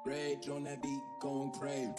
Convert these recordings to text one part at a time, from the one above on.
Rage on that beat, going crazy.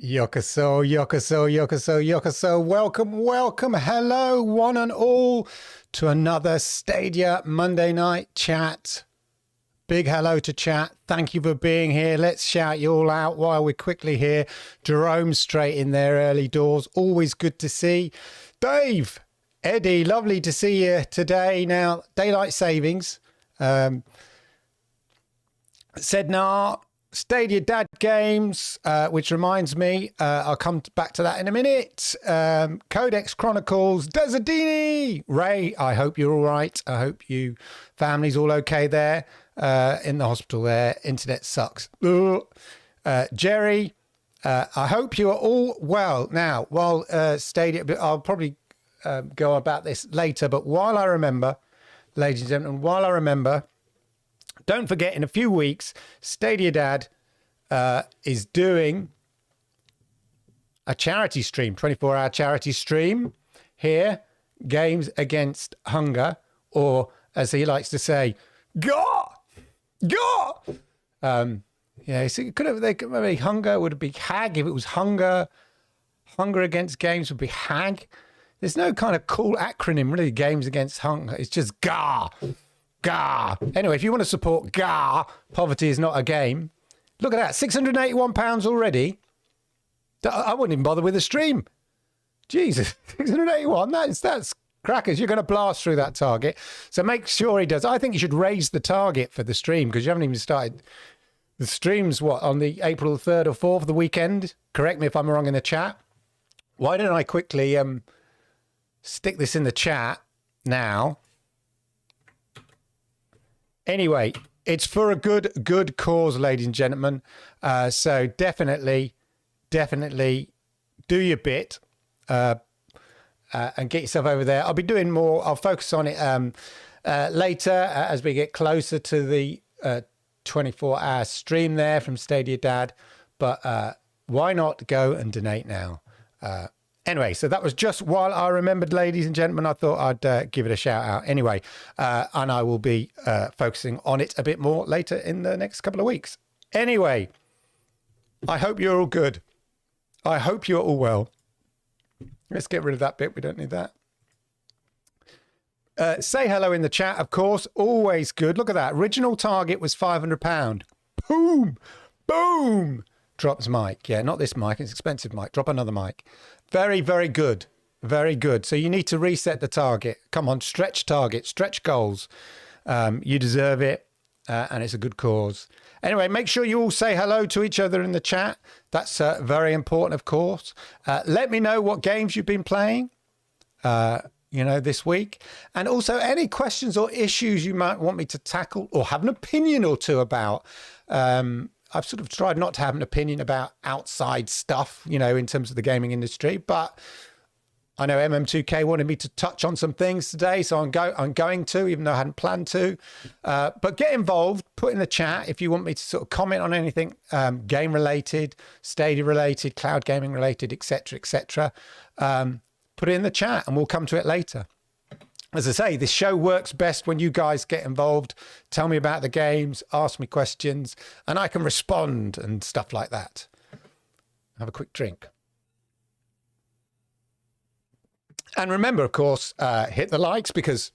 Yokoso, yokoso, yokoso, yokoso. Welcome, welcome. Hello, one and all, to another Stadia Monday Night Chat. Big hello to chat. Thank you for being here. Let's shout you all out while we're quickly here. Jerome straight in there early doors. Always good to see. Dave, Eddie, lovely to see you today. Now, daylight savings. Sednar. Stadia Dad Games, which reminds me, I'll come back to that in a minute. Codex Chronicles, Desidini, Ray, I hope you're all right. I hope you family's all okay there in the hospital there. Internet sucks. Jerry, I hope you are all well. Now, while Stadia, I'll probably go about this later, but while I remember, ladies and gentlemen, while I remember, don't forget, in a few weeks, Stadia Dad is doing a charity stream, 24-hour charity stream here, Games Against Hunger, or as he likes to say, Gah! Gah! Yeah, so maybe hunger would be hag. If it was hunger against games would be hag. There's no kind of cool acronym, really, Games Against Hunger. It's just Gah! Gah. Anyway, if you want to support Gah, Poverty is Not a Game, look at that, £681 already. I wouldn't even bother with the stream. Jesus, 681, that's crackers. You're going to blast through that target. So make sure he does. I think you should raise the target for the stream because you haven't even started. The stream's what, on the April 3rd or 4th, the weekend? Correct me if I'm wrong in the chat. Why don't I quickly stick this in the chat now? Anyway, it's for a good cause, ladies and gentlemen. So definitely do your bit and get yourself over there. I'll be doing more. I'll focus on it later as we get closer to the 24-hour stream there from Stadia Dad. But why not go and donate now? Anyway, so that was just while I remembered, ladies and gentlemen. I thought I'd give it a shout out anyway. And I will be focusing on it a bit more later in the next couple of weeks. Anyway, I hope you're all good. I hope you're all well. Let's get rid of that bit. We don't need that. Say hello in the chat, of course. Always good. Look at that. Original target was £500. Boom. Boom. Drops mic. Yeah, not this mic. It's expensive mic. Drop another mic. Very, very good. Very good. So you need to reset the target. Come on, stretch target, stretch goals. You deserve it, and it's a good cause. Anyway, make sure you all say hello to each other in the chat. That's very important, of course. Let me know what games you've been playing, this week. And also any questions or issues you might want me to tackle or have an opinion or two about. I've sort of tried not to have an opinion about outside stuff, in terms of the gaming industry, but I know MM2K wanted me to touch on some things today, so I'm going to, even though I hadn't planned to. But get involved, put in the chat if you want me to sort of comment on anything game related, Stadia related, cloud gaming related, etc., etc. Put it in the chat and we'll come to it later. As I say, this show works best when you guys get involved, tell me about the games, ask me questions, and I can respond and stuff like that. Have a quick drink. And remember, of course, hit the likes because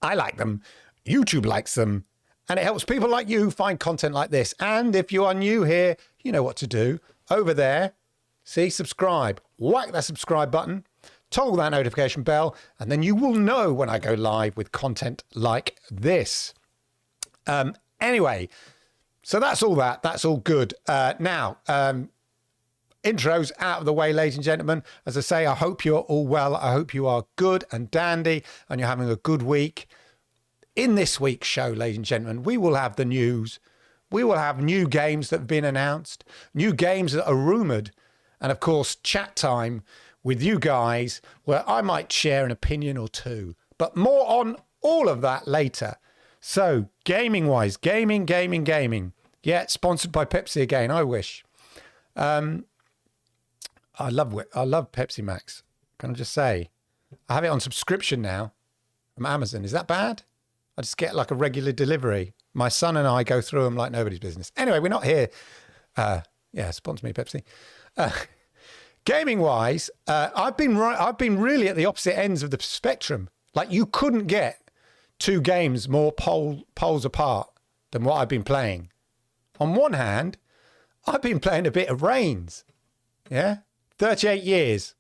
I like them, YouTube likes them, and it helps people like you find content like this. And if you are new here, you know what to do. Over there, see, subscribe. Whack that subscribe button. Toggle that notification bell, and then you will know when I go live with content like this. Anyway, so that's all that. That's all good. Now, intro's out of the way, ladies and gentlemen. As I say, I hope you're all well. I hope you are good and dandy, and you're having a good week. In this week's show, ladies and gentlemen, we will have the news. We will have new games that have been announced, new games that are rumoured, and of course, chat time with you guys, where I might share an opinion or two. But more on all of that later. So, gaming-wise, gaming. Yeah, sponsored by Pepsi again, I wish. I love Pepsi Max. Can I just say? I have it on subscription now from Amazon. Is that bad? I just get like a regular delivery. My son and I go through them like nobody's business. Anyway, we're not here. Sponsor me, Pepsi. Gaming wise, I've been really at the opposite ends of the spectrum. Like you couldn't get two games more poles apart than what I've been playing. On one hand, I've been playing a bit of Reigns. Yeah, 38 years.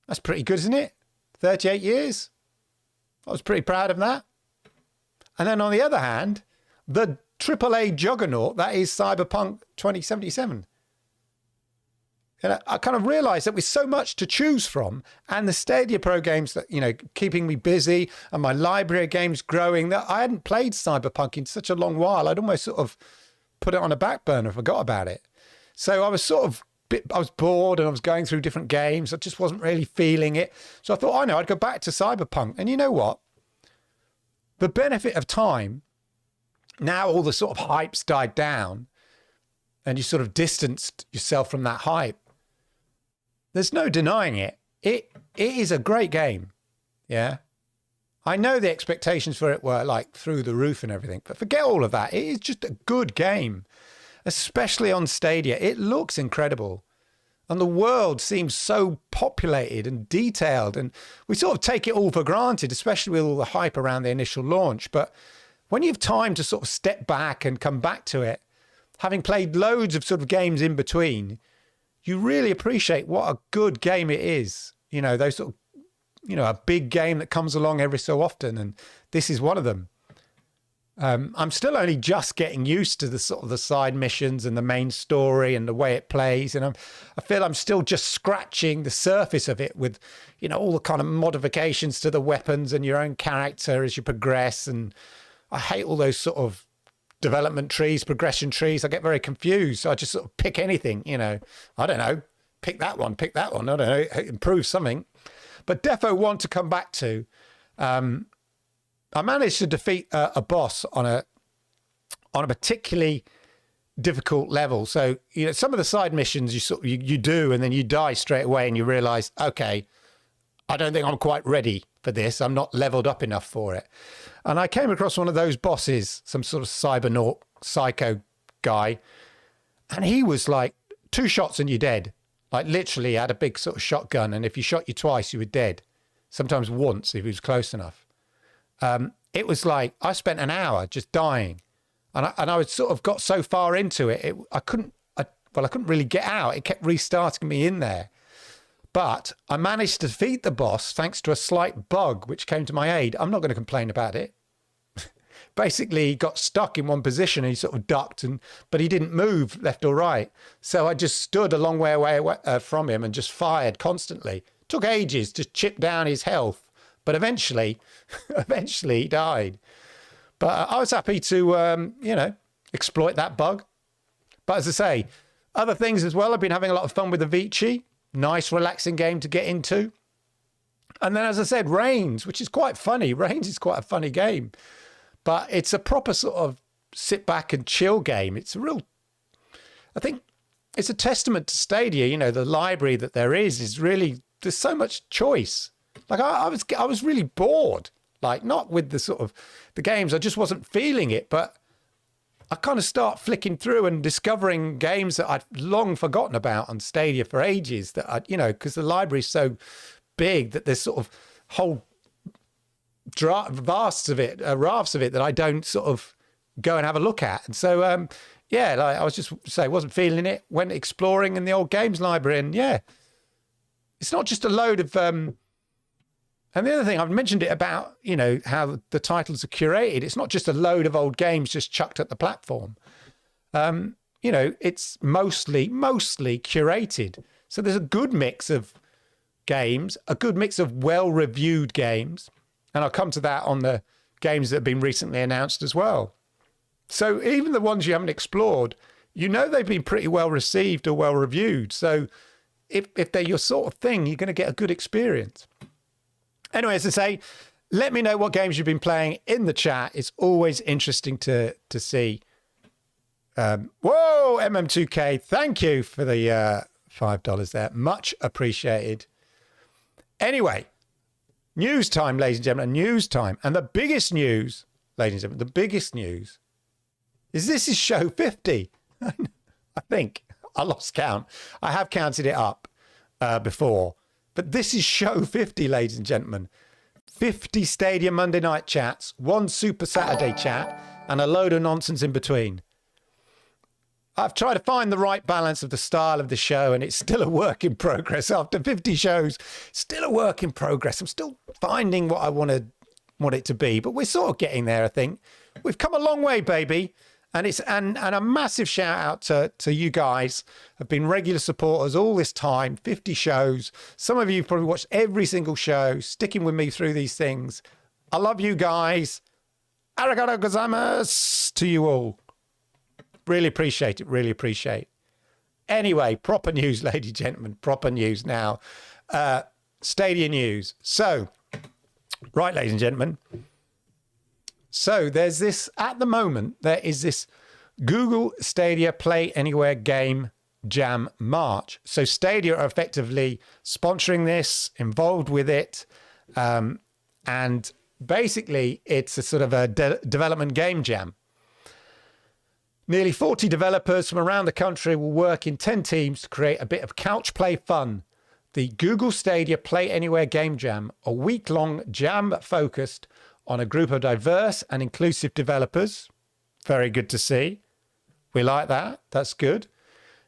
That's pretty good, isn't it? 38 years. I was pretty proud of that. And then on the other hand, the AAA juggernaut that is Cyberpunk 2077. And I kind of realised that with so much to choose from and the Stadia Pro games that, keeping me busy and my library of games growing, that I hadn't played Cyberpunk in such a long while. I'd almost sort of put it on a back burner, forgot about it. So I was I was bored and I was going through different games. I just wasn't really feeling it. So I thought, I'd go back to Cyberpunk. And you know what? The benefit of time, now all the sort of hype's died down and you sort of distanced yourself from that hype. There's no denying it. It is a great game. Yeah. I know the expectations for it were like through the roof and everything, but forget all of that. It is just a good game, especially on Stadia. It looks incredible. And the world seems so populated and detailed. And we sort of take it all for granted, especially with all the hype around the initial launch. But when you have time to sort of step back and come back to it, having played loads of sort of games in between, you really appreciate what a good game it is. Those sort of, a big game that comes along every so often. And this is one of them. I'm still only just getting used to the sort of the side missions and the main story and the way it plays. And I feel I'm still just scratching the surface of it with, all the kind of modifications to the weapons and your own character as you progress. And I hate all those sort of development trees, progression trees. I get very confused. So I just sort of pick anything, I don't know, pick that one. I don't know, improve something. But defo want to come back to. I managed to defeat a boss on a particularly difficult level. So, you know, some of the side missions you do, and then you die straight away, and you realize, okay, I don't think I'm quite ready for this. I'm not leveled up enough for it. And I came across one of those bosses, some sort of cybernaut psycho guy, and he was like 2 shots and you're dead. Like literally had a big sort of shotgun, and if you shot you twice, you were dead. Sometimes once if he was close enough. It was like I spent an hour just dying, and I was sort of got so far into it, I couldn't really get out. It kept restarting me in there. But I managed to defeat the boss thanks to a slight bug which came to my aid. I'm not going to complain about it. Basically, he got stuck in one position and he sort of ducked, but he didn't move left or right. So I just stood a long way away from him and just fired constantly. Took ages to chip down his health, but eventually he died. But I was happy to, exploit that bug. But as I say, other things as well. I've been having a lot of fun with the Vici. Nice, relaxing game to get into. And then, as I said, Reigns, which is quite funny. Reigns is quite a funny game. But it's a proper sort of sit back and chill game. It's a real, I think it's a testament to Stadia. You know, the library that there is really, there's so much choice. Like I was really bored, like not with the sort of the games. I just wasn't feeling it, but I kind of start flicking through and discovering games that I'd long forgotten about on Stadia for ages, that I, you know, because the library's so big that there's sort of whole rafts of it that I don't sort of go and have a look at. And so, like I was just say, wasn't feeling it, went exploring in the old games library, and yeah, it's not just a load of, and the other thing, I've mentioned it about, you know, how the titles are curated. It's not just a load of old games just chucked at the platform. You know, it's mostly curated. So there's a good mix of games, a good mix of well-reviewed games. And I'll come to that on the games that have been recently announced as well. So even the ones you haven't explored, you know they've been pretty well received or well reviewed. So if they're your sort of thing, you're going to get a good experience. Anyway, as I say, let me know what games you've been playing in the chat. It's always interesting to see. Whoa, MM2K, thank you for the $5 there. Much appreciated. Anyway, news time, ladies and gentlemen, news time. And the biggest news, ladies and gentlemen, the biggest news is this is show 50. I think. I lost count. I have counted it up before. But this is show 50, ladies and gentlemen. 50 Stadia Monday Night Chats, 1 Super Saturday chat, and a load of nonsense in between. I've tried to find the right balance of the style of the show, and it's still a work in progress. After 50 shows, still a work in progress. I'm still finding what I want it to be, but we're sort of getting there, I think. We've come a long way, baby. And it's and a massive shout out to you guys have been regular supporters all this time, 50 shows. Some of you have probably watched every single show, sticking with me through these things. I love you guys. Arigato gozaimasu to you all. Really appreciate it. Really appreciate. Anyway, proper news, ladies and gentlemen. Proper news now. Stadia news. So, right, ladies and gentlemen. So there's this, at the moment, there is this Google Stadia Play Anywhere Game Jam March. So Stadia are effectively sponsoring this, involved with it. And basically, it's a sort of a development game jam. Nearly 40 developers from around the country will work in 10 teams to create a bit of couch play fun. The Google Stadia Play Anywhere Game Jam, a week-long jam focused on a group of diverse and inclusive developers. Very good to see. We like that. That's good.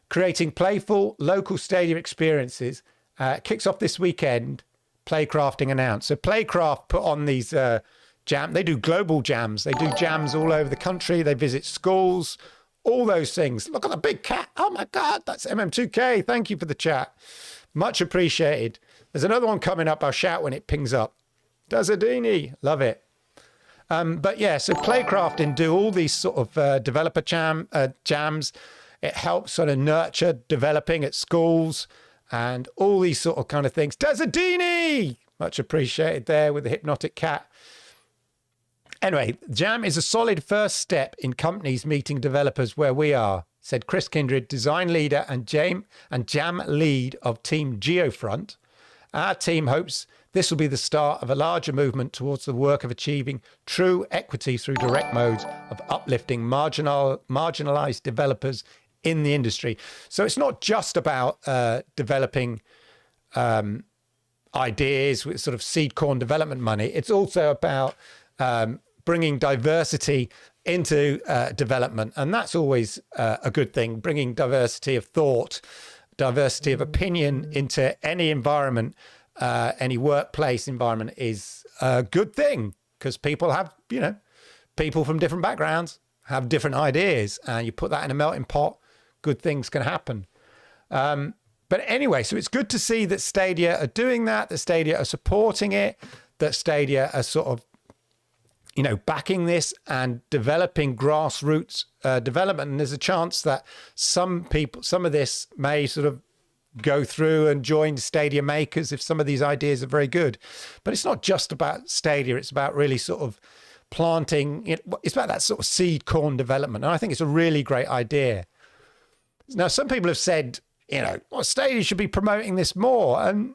Creating playful local Stadia experiences. Kicks off this weekend. Playcrafting announced. So Playcraft put on these jam. They do global jams. They do jams all over the country. They visit schools. All those things. Look at the big cat. Oh my God, that's MM2K. Thank you for the chat. Much appreciated. There's another one coming up. I'll shout when it pings up. Dazadini. Love it. But yeah, so Playcrafting do all these sort of developer jams. It helps sort of nurture developing at schools and all these sort of kind of things. Dazadini! Much appreciated there with the hypnotic cat. Anyway, Jam is a solid first step in companies meeting developers where we are, said Chris Kindred, design leader and Jam lead of Team Geofront. Our team hopes this will be the start of a larger movement towards the work of achieving true equity through direct modes of uplifting marginalized developers in the industry. So it's not just about developing ideas with sort of seed corn development money. It's also about bringing diversity into development. And that's always a good thing, bringing diversity of thought, diversity of opinion into any environment, any workplace environment is a good thing, because people have, people from different backgrounds have different ideas, and you put that in a melting pot, good things can happen. But anyway, so it's good to see that Stadia are doing that Stadia are supporting it, that Stadia are sort of, backing this and developing grassroots development. And there's a chance that some of this may sort of go through and join Stadia makers if some of these ideas are very good. But it's not just about Stadia. It's about really sort of planting. It's about that sort of seed corn development. And I think it's a really great idea. Now, some people have said, Stadia should be promoting this more. And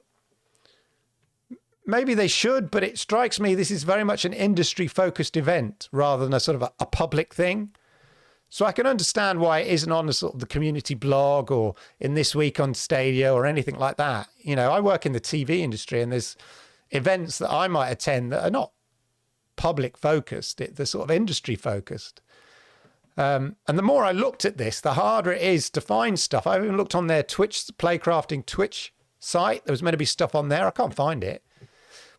maybe they should, but it strikes me this is very much an industry-focused event rather than a sort of a public thing. So I can understand why it isn't on the sort of the community blog or in This Week on Stadia or anything like that. I work in the TV industry, and there's events that I might attend that are not public-focused. They're sort of industry-focused. And the more I looked at this, the harder it is to find stuff. I even looked on their Playcrafting Twitch site. There was meant to be stuff on there. I can't find it,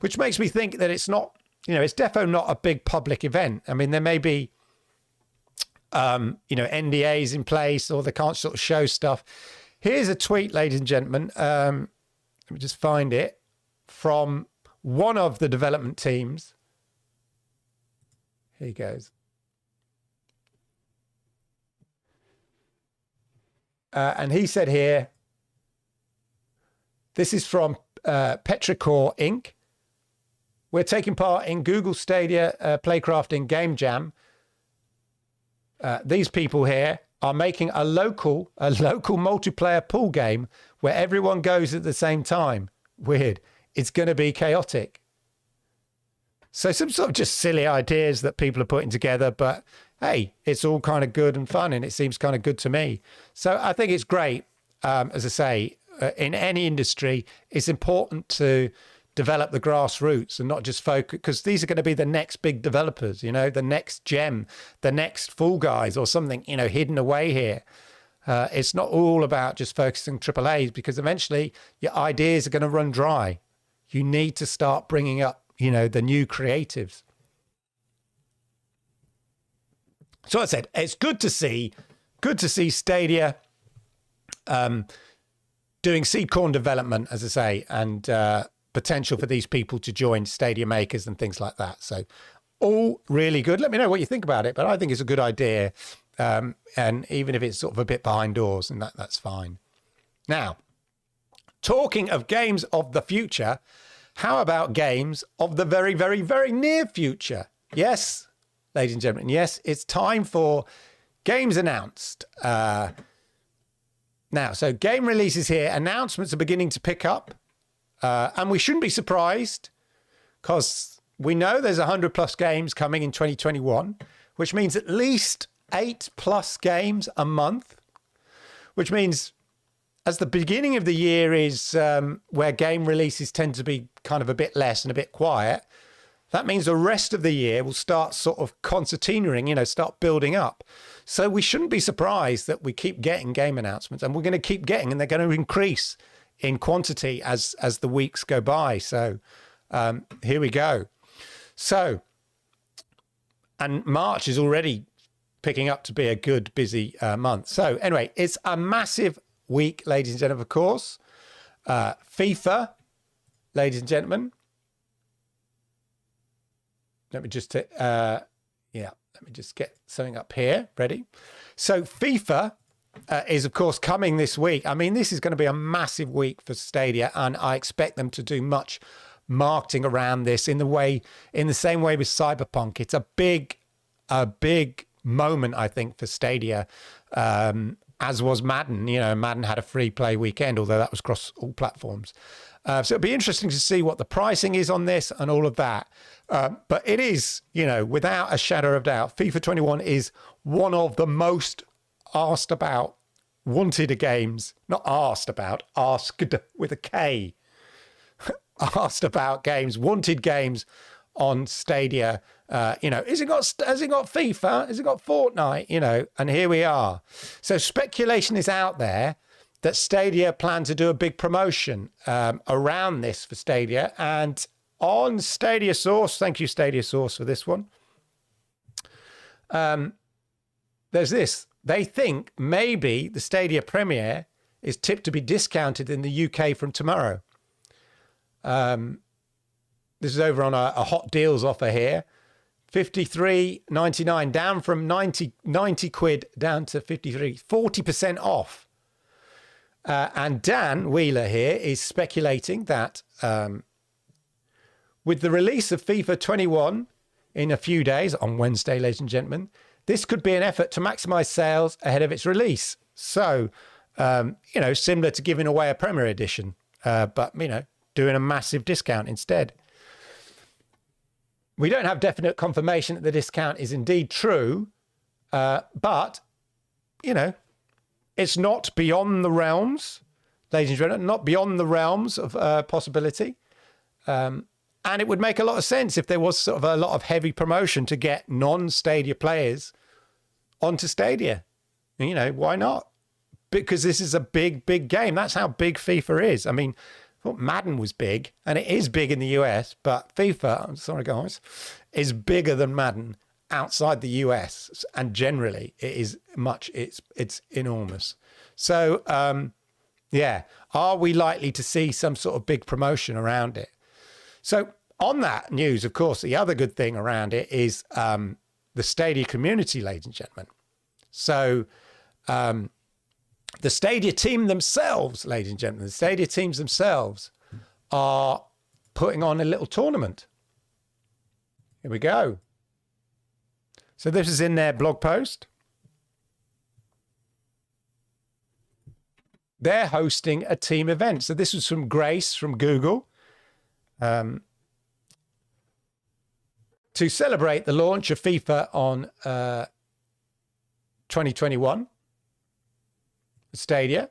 which makes me think that it's not, it's defo not a big public event. I mean, there may be, NDAs in place, or they can't sort of show stuff. Here's a tweet, ladies and gentlemen. Let me just find it, from one of the development teams. Here he goes. And he said here, this is from Petrichor Inc. We're taking part in Google Stadia Playcrafting Game Jam. These people here are making a local multiplayer pool game where everyone goes at the same time. Weird. It's going to be chaotic. So some sort of just silly ideas that people are putting together, but hey, it's all kind of good and fun, and it seems kind of good to me. So I think it's great. As I say, in any industry, it's important to develop the grassroots and not just focus, because these are going to be the next big developers, the next gem, the next Fall Guys or something, hidden away here. It's not all about just focusing AAAs, because eventually your ideas are going to run dry. You need to start bringing up, the new creatives. So I said, it's good to see Stadia doing seed corn development, as I say, and potential for these people to join Stadia makers and things like that. So all really good. Let me know what you think about it, but I think it's a good idea. And even if it's sort of a bit behind doors, and that's fine. Now, talking of games of the future, how about games of the very, very, very near future? Yes, ladies and gentlemen, yes, it's time for games announced. Now, so game releases here. Announcements are beginning to pick up. And we shouldn't be surprised, because we know there's 100+ games coming in 2021, which means at least 8+ games a month, which means as the beginning of the year is where game releases tend to be kind of a bit less and a bit quiet, that means the rest of the year will start sort of concertinaing, start building up. So we shouldn't be surprised that we keep getting game announcements, and we're going to keep getting, and they're going to increase in quantity as the weeks go by. So here we go. So, and March is already picking up to be a good, busy month. So anyway, it's a massive week, ladies and gentlemen, of course. FIFA, ladies and gentlemen. Let me just, let me just get something up here. Ready? So FIFA is, of course, coming this week. I mean, this is going to be a massive week for Stadia, and I expect them to do much, marketing around this in the same way with Cyberpunk. It's a big moment, I think, for Stadia, as was Madden. You know, Madden had a free play weekend, although that was across all platforms. So it'll be interesting to see what the pricing is on this and all of that. But it is, you know, without a shadow of doubt, FIFA 21 is one of the most asked about, wanted games. Not asked about, asked with a K. Asked about games, wanted games on Stadia. You know, has it got FIFA? Has it got Fortnite? You know, and here we are. So speculation is out there that Stadia plan to do a big promotion around this for Stadia. And on Stadia Source, thank you Stadia Source for this one, there's this. They think maybe the Stadia premiere is tipped to be discounted in the UK from tomorrow. This is over on a hot deals offer here. $53.99 down from 90 quid down to 53, 40% off. And Dan Wheeler here is speculating that with the release of FIFA 21 in a few days, on Wednesday, ladies and gentlemen, this could be an effort to maximize sales ahead of its release. So, you know, similar to giving away a Premier Edition, but, you know, doing a massive discount instead. We don't have definite confirmation that the discount is indeed true, but, you know, it's not beyond the realms, ladies and gentlemen, not beyond the realms of possibility. And it would make a lot of sense if there was sort of a lot of heavy promotion to get non-Stadia players onto Stadia. You know, why not? Because this is a big, big game. That's how big FIFA is. I mean, I thought Madden was big, and it is big in the US, but FIFA, I'm sorry guys, is bigger than Madden outside the US, and generally it is much, it's enormous. So, yeah, are we likely to see some sort of big promotion around it? So on that news, of course, the other good thing around it is the Stadia community, ladies and gentlemen. So the Stadia team themselves, ladies and gentlemen, the Stadia teams themselves are putting on a little tournament. Here we go. So this is in their blog post. They're hosting a team event. So this was from Grace from Google. To celebrate the launch of FIFA on 2021 Stadia,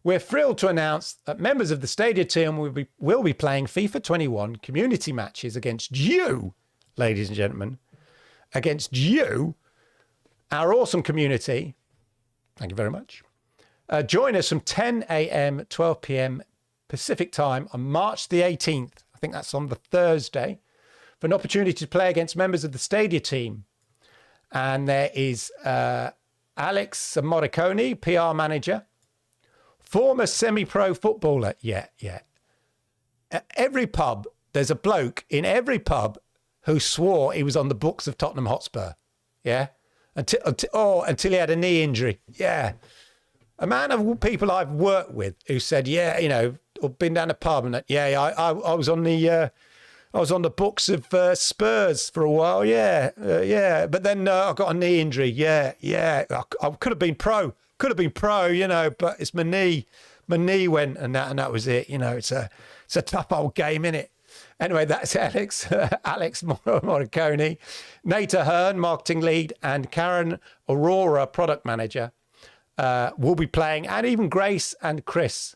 we're thrilled to announce that members of the Stadia team will be playing FIFA 21 community matches against you, ladies and gentlemen, against you, our awesome community. Thank you very much. Join us from 10 a.m., 12 p.m. Pacific time on March the 18th. I think that's on the Thursday, for an opportunity to play against members of the Stadia team. And there is Alex Morricone, PR manager, former semi-pro footballer. Yeah. At every pub, there's a bloke in every pub who swore he was on the books of Tottenham Hotspur. Yeah. Until he had a knee injury. Yeah. A man of people I've worked with who said, yeah, you know, or been down a pub and I was on the books of Spurs for a while. Yeah. But then I got a knee injury. Yeah. I could have been pro, you know, but it's my knee went and that was it. You know, it's a tough old game, innit? Anyway, that's Alex Morricone, Nate Ahern, marketing lead, and Karen Aurora, product manager, will be playing, and even Grace and Chris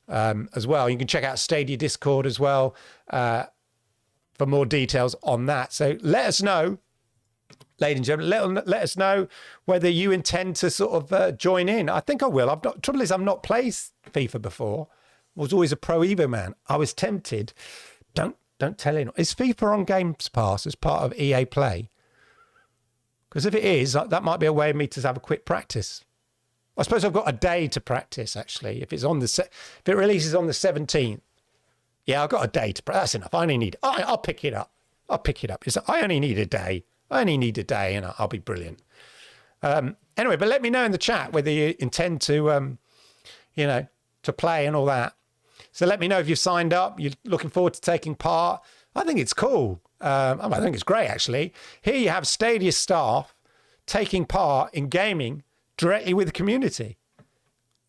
as well. You can check out Stadia Discord as well for more details on that. So let us know, ladies and gentlemen, let us know whether you intend to sort of join in. I think I will. Trouble is, I've not played FIFA before. I was always a Pro Evo man. I was tempted. Don't tell anyone. Is FIFA on Games Pass as part of EA Play? Because if it is, that might be a way of me to have a quick practice. I suppose I've got a day to practice, actually. If it's on if it releases on the 17th, yeah, I've got a day to practice. That's enough. I'll pick it up. I only need a day. And I'll be brilliant. Anyway, but let me know in the chat whether you intend to, to play and all that. So let me know if you've signed up. You're looking forward to taking part. I think it's cool. I think it's great, actually. Here you have Stadia staff taking part in gaming directly with the community.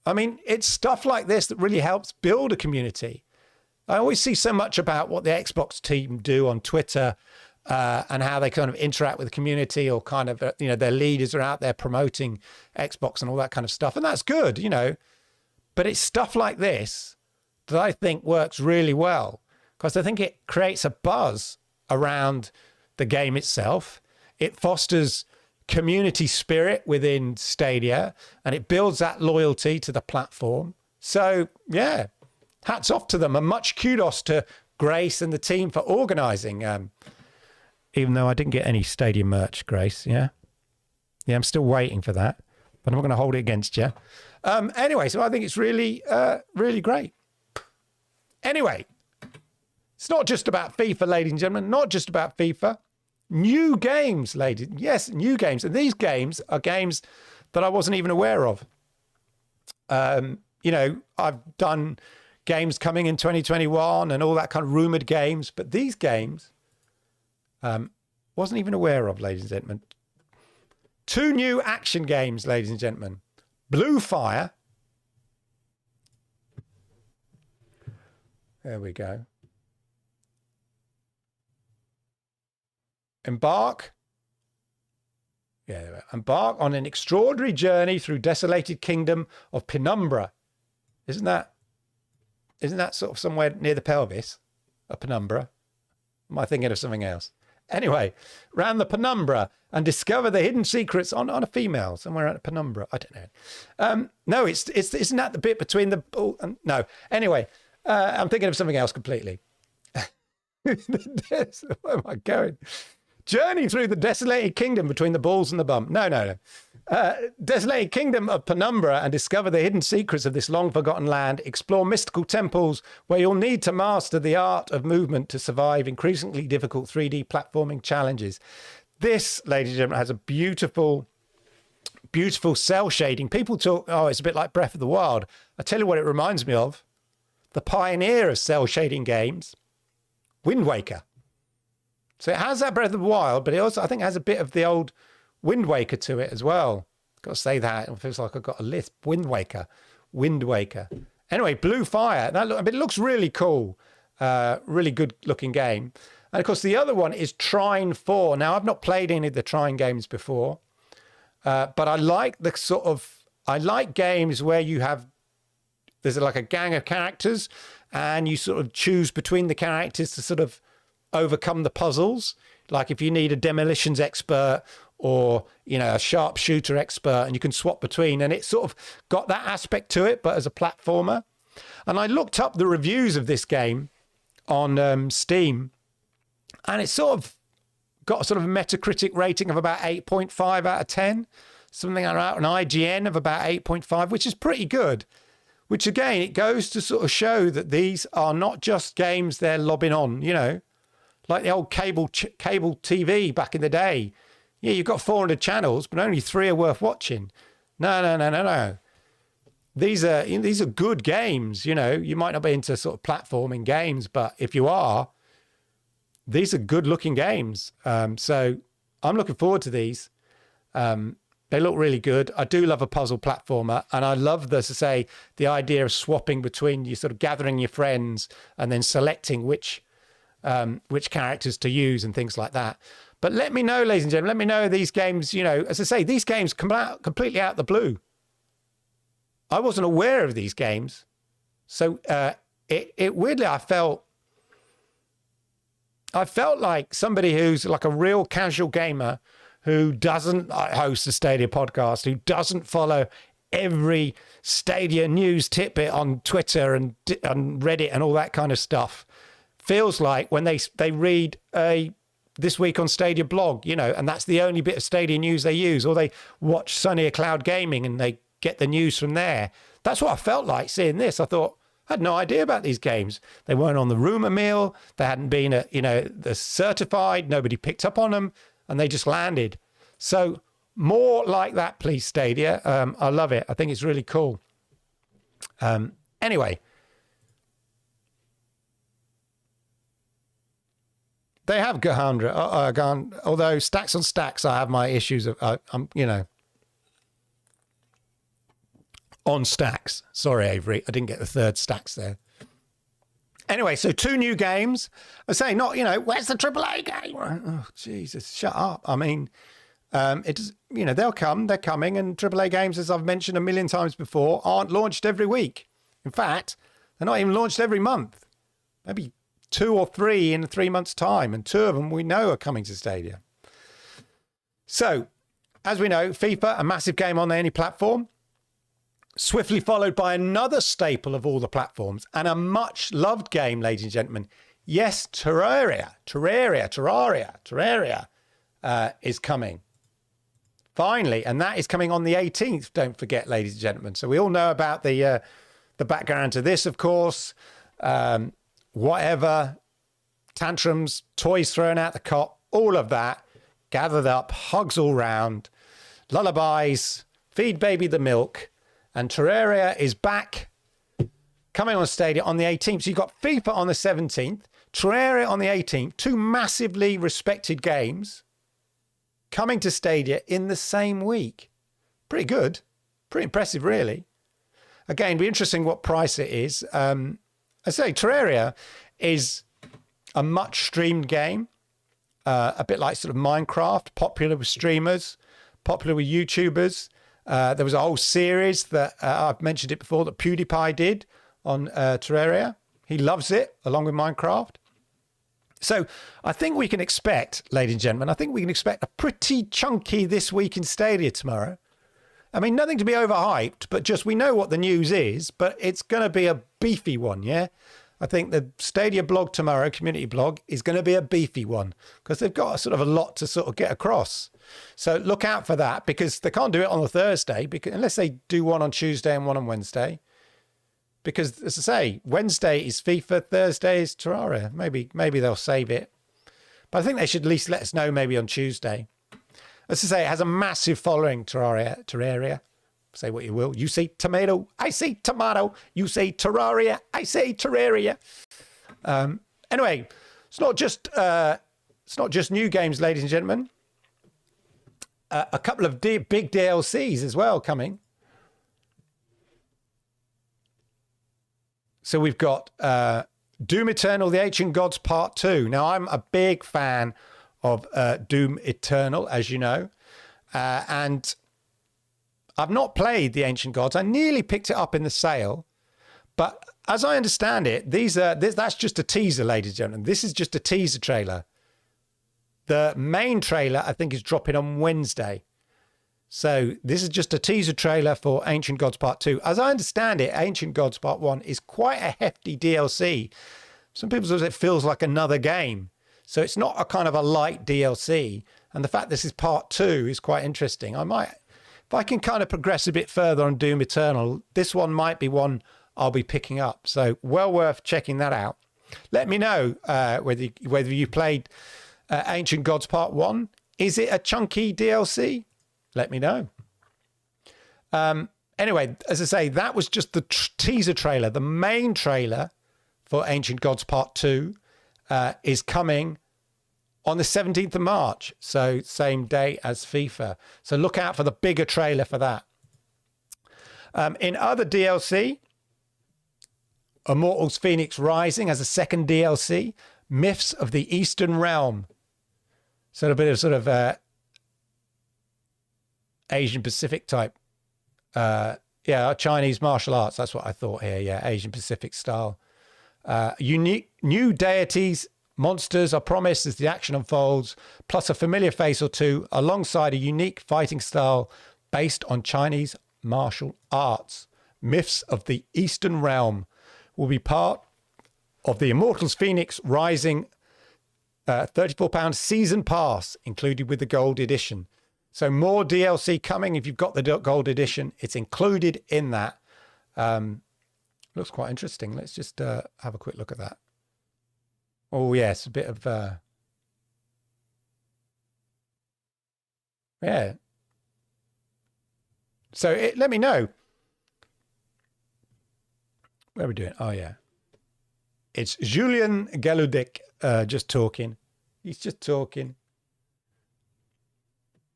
I mean, it's stuff like this that really helps build a community. I always see so much about what the Xbox team do on Twitter and how they kind of interact with the community, or kind of, their leaders are out there promoting Xbox and all that kind of stuff. And that's good, but it's stuff like this that I think works really well, because I think it creates a buzz around the game itself. It fosters community spirit within Stadia, and it builds that loyalty to the platform. So yeah, hats off to them, and much kudos to Grace and the team for organising. Even though I didn't get any Stadia merch, Grace. Yeah, I'm still waiting for that, but I'm not going to hold it against you. Anyway, so I think it's really, really great. Anyway, it's not just about FIFA, ladies and gentlemen, not just about FIFA. New games, ladies. Yes, new games. And these games are games that I wasn't even aware of. I've done games coming in 2021 and all that kind of rumoured games, but these games wasn't even aware of, ladies and gentlemen. 2 new action games, ladies and gentlemen. Blue Fire. There we go. Embark on an extraordinary journey through desolated kingdom of Penumbra. Isn't that sort of somewhere near the pelvis of Penumbra? Am I thinking of something else? Anyway, round the Penumbra and discover the hidden secrets on a female somewhere at Penumbra. I don't know. No, isn't that the bit between the bull and no? Anyway, I'm thinking of something else completely. Where am I going? Journey through the desolated kingdom between the balls and the bum. No. Desolated kingdom of Penumbra and discover the hidden secrets of this long-forgotten land. Explore mystical temples where you'll need to master the art of movement to survive increasingly difficult 3D platforming challenges. This, ladies and gentlemen, has a beautiful, beautiful cell shading. People talk, it's a bit like Breath of the Wild. I tell you what it reminds me of. The pioneer of cell shading games, Wind Waker. So it has that Breath of the Wild, but it also, I think, has a bit of the old Wind Waker to it as well. Got to say that. It feels like I've got a lisp. Wind Waker. Anyway, Blue Fire. It looks really cool. Really good looking game. And of course, the other one is Trine 4. Now, I've not played any of the Trine games before, but I like games where there's like a gang of characters and you sort of choose between the characters to sort of overcome the puzzles. Like if you need a demolitions expert or, a sharpshooter expert, and you can swap between, and it sort of got that aspect to it, but as a platformer. And I looked up the reviews of this game on Steam, and it's sort of got a sort of a Metacritic rating of about 8.5 out of 10, something like that, an IGN of about 8.5, which is pretty good. Which again, it goes to sort of show that these are not just games they're lobbing on, like the old cable TV back in the day. Yeah, you've got 400 channels, but only 3 are worth watching. No. These are good games. You might not be into sort of platforming games, but if you are, these are good looking games. So I'm looking forward to these. They look really good. I do love a puzzle platformer, and I love the idea of swapping between you, sort of gathering your friends and then selecting which characters to use and things like that. But let me know, ladies and gentlemen, let me know these games, as I say, these games come out completely out of the blue. I wasn't aware of these games. So it weirdly, I felt like somebody who's like a real casual gamer who doesn't host a Stadia podcast, who doesn't follow every Stadia news tidbit on Twitter and on Reddit and all that kind of stuff, feels like when they read a This Week on Stadia blog, and that's the only bit of Stadia news they use, or they watch Sunny Cloud Gaming and they get the news from there. That's what I felt like seeing this. I thought, I had no idea about these games. They weren't on the rumor mill. They hadn't been, the certified. Nobody picked up on them, and they just landed. So more like that, please, Stadia. I love it. I think it's really cool. Anyway, They have gone, although stacks on stacks, I have my issues of, I'm, on stacks. Sorry, Avery, I didn't get the third stacks there. Anyway, so 2 new games. I say, not, where's the AAA game? Oh, Jesus, shut up. I mean, it's, they'll come, they're coming, and AAA games, as I've mentioned a million times before, aren't launched every week. In fact, they're not even launched every month. Maybe 2 or 3 in 3 months' time, and 2 of them we know are coming to Stadia. So, as we know, FIFA, a massive game on any platform, swiftly followed by another staple of all the platforms and a much-loved game, ladies and gentlemen. Yes, Terraria is coming. Finally, and that is coming on the 18th, don't forget, ladies and gentlemen. So we all know about the background to this, of course. Whatever, tantrums, toys thrown out the cot, all of that, gathered up, hugs all round, lullabies, feed baby the milk, and Terraria is back, coming on Stadia on the 18th. So you've got FIFA on the 17th, Terraria on the 18th, 2 massively respected games coming to Stadia in the same week. Pretty good, pretty impressive, really. Again, be interesting what price it is. I say Terraria is a much streamed game, a bit like sort of Minecraft, popular with streamers, popular with YouTubers. There was a whole series that I've mentioned it before that PewDiePie did on Terraria. He loves it along with Minecraft. So I think we can expect, ladies and gentlemen, a pretty chunky this week in Stadia tomorrow. I mean, nothing to be overhyped, but just we know what the news is, but it's going to be a beefy one, yeah? I think the Stadia blog tomorrow, community blog, is going to be a beefy one because they've got sort of a lot to sort of get across. So look out for that because they can't do it on a Thursday unless they do one on Tuesday and one on Wednesday. Because, as I say, Wednesday is FIFA, Thursday is Terraria. Maybe they'll save it. But I think they should at least let us know maybe on Tuesday. As I say, it has a massive following, Terraria. Say what you will. You say tomato, I say tomato. You say Terraria, I say Terraria. Anyway, it's not just new games, ladies and gentlemen. A couple of big DLCs as well coming. So we've got Doom Eternal, The Ancient Gods Part 2. Now, I'm a big fan of Doom Eternal, as you know. And I've not played The Ancient Gods. I nearly picked it up in the sale. But as I understand it, that's just a teaser, ladies and gentlemen. This is just a teaser trailer. The main trailer, I think, is dropping on Wednesday. So this is just a teaser trailer for Ancient Gods Part 2. As I understand it, Ancient Gods Part 1 is quite a hefty DLC. Some people say it feels like another game. So it's not a kind of a light DLC. And the fact this is Part 2 is quite interesting. If I can kind of progress a bit further on Doom Eternal, this one might be one I'll be picking up. So well worth checking that out. Let me know whether you played Ancient Gods Part 1. Is it a chunky DLC? Let me know. Anyway, as I say, that was just the teaser trailer. The main trailer for Ancient Gods Part 2 is coming on the 17th of March. So same day as FIFA. So look out for the bigger trailer for that. In other DLC, Immortals Phoenix Rising as a second DLC. Myths of the Eastern Realm. So a bit of sort of Asian Pacific type. Chinese martial arts. That's what I thought here. Yeah, Asian Pacific style. Unique new deities, monsters are promised as the action unfolds, plus a familiar face or two, alongside a unique fighting style based on Chinese martial arts. Myths of the Eastern Realm will be part of the Immortals Phoenix Rising £34 season pass, included with the gold edition. So more DLC coming. If you've got the gold edition, it's included in that. Looks quite interesting. Let's just have a quick look at that. Oh, yes, a bit of... yeah. So let me know. Where are we doing? Oh, yeah. It's Julien Galudec just talking. He's just talking.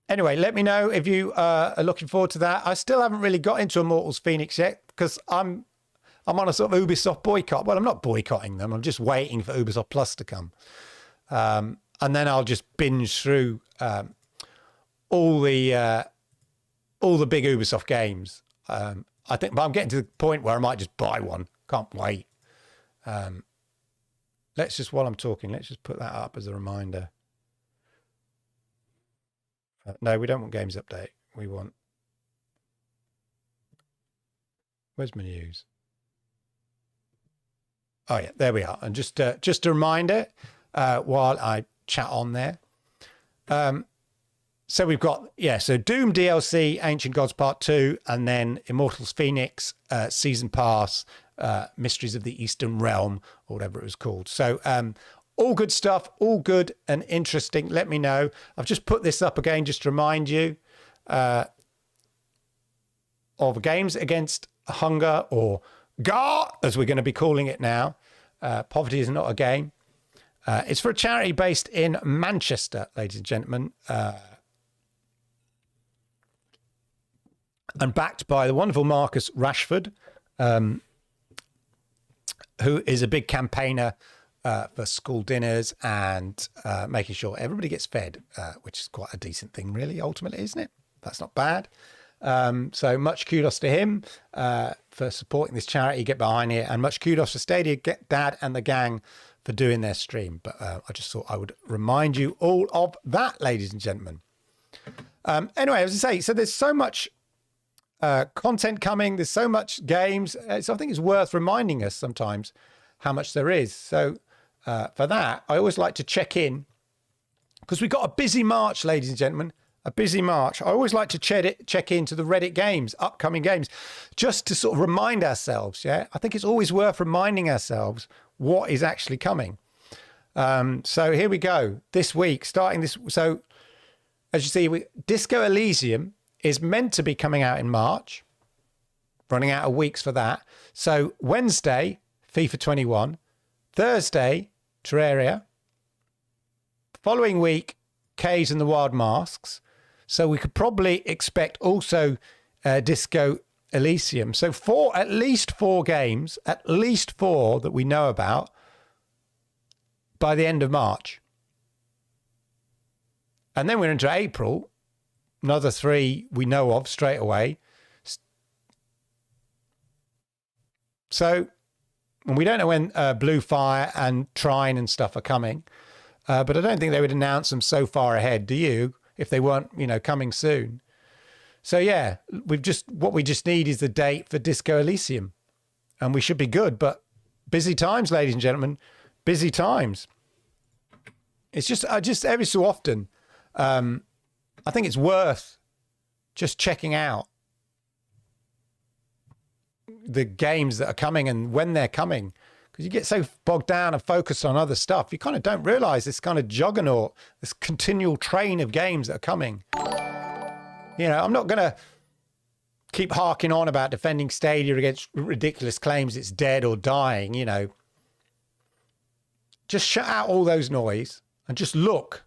Anyway, let me know if you are looking forward to that. I still haven't really got into Immortals Phoenix yet because I'm on a sort of Ubisoft boycott. Well, I'm not boycotting them. I'm just waiting for Ubisoft Plus to come. And then I'll just binge through all the big Ubisoft games. I think, but I'm getting to the point where I might just buy one. Can't wait. Let's just, while I'm talking, let's just put that up as a reminder. No, we don't want games update. We want, where's my news? Oh yeah, there we are. And just a reminder while I chat on there. So we've got, so Doom DLC, Ancient Gods Part 2, and then Immortals Phoenix, Season Pass, Mysteries of the Eastern Realm, or whatever it was called. So all good stuff, all good and interesting. Let me know. I've just put this up again just to remind you of Games Against Hunger, or GAR, as we're going to be calling it now. Poverty is not a game. It's for a charity based in Manchester, ladies and gentlemen, and backed by the wonderful Marcus Rashford, who is a big campaigner for school dinners and making sure everybody gets fed, which is quite a decent thing, really, ultimately, isn't it? That's not bad. So much kudos to him for supporting this charity, get behind it, and much kudos to Stadia Dad and the gang for doing their stream. But I just thought I would remind you all of that, ladies and gentlemen. Anyway, as I say, so there's so much content coming, there's so much games, so I think it's worth reminding us sometimes how much there is. So for that, I always like to check in, because we've got a busy March, ladies and gentlemen, a busy March. I always like to check into the Reddit games, upcoming games, just to sort of remind ourselves. I think it's always worth reminding ourselves what is actually coming. So here we go. This week, starting this, so as you see, Disco Elysium is meant to be coming out in March, running out of weeks for that. So Wednesday, FIFA 21, Thursday, Terraria, following week, Caves and the Wild Masks. So we could probably expect also Disco Elysium. So at least four games, at least four that we know about by the end of March. And then we're into April, another three we know of straight away. So we don't know when Blue Fire and Trine and stuff are coming, but I don't think they would announce them so far ahead, do you? If they weren't, coming soon. So yeah, what we just need is the date for Disco Elysium, and we should be good. But busy times, ladies and gentlemen, busy times. It's just every so often, I think it's worth just checking out the games that are coming and when they're coming, because you get so bogged down and focused on other stuff, you kind of don't realize this kind of juggernaut, this continual train of games that are coming. I'm not going to keep harking on about defending Stadia against ridiculous claims it's dead or dying. Just shut out all those noise and just look.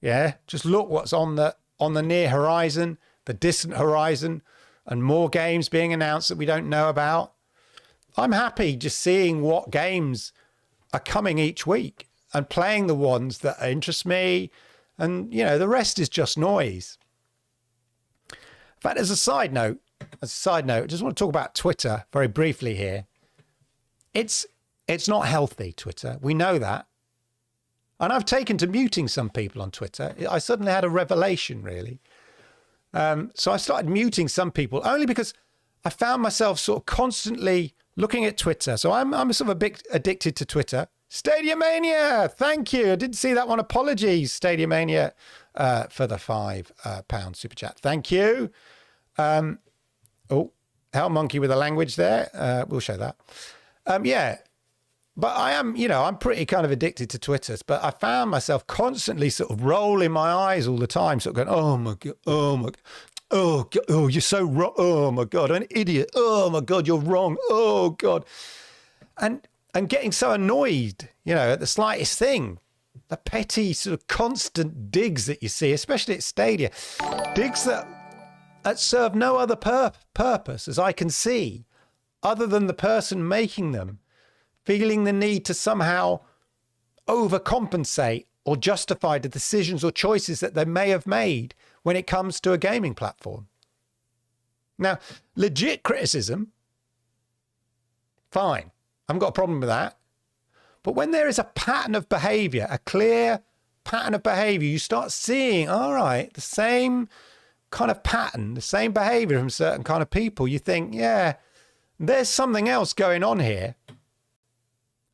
Just look what's on the near horizon, the distant horizon, and more games being announced that we don't know about. I'm happy just seeing what games are coming each week and playing the ones that interest me. And, the rest is just noise. In fact, as a side note, I just want to talk about Twitter very briefly here. It's not healthy, Twitter. We know that. And I've taken to muting some people on Twitter. I suddenly had a revelation, really. So I started muting some people only because I found myself sort of constantly looking at Twitter. So I'm sort of a bit addicted to Twitter. Stadia Mania, thank you. I didn't see that one. Apologies, Stadia Mania, for the £5 super chat. Thank you. Hell Monkey with a language there. We'll show that. But I am, I'm pretty kind of addicted to Twitter, but I found myself constantly sort of rolling my eyes all the time, sort of going, oh my God, oh God, oh, you're so wrong. Oh my God, I'm an idiot. Oh my God, you're wrong. Oh God. And getting so annoyed, at the slightest thing. The petty sort of constant digs that you see, especially at Stadia. Digs that serve no other purpose, as I can see, other than the person making them feeling the need to somehow overcompensate or justify the decisions or choices that they may have made when it comes to a gaming platform. Now, legit criticism, fine. I haven't got a problem with that. But when there is a pattern of behavior, a clear pattern of behavior, you start seeing, all right, the same kind of pattern, the same behavior from certain kind of people, you think, yeah, there's something else going on here.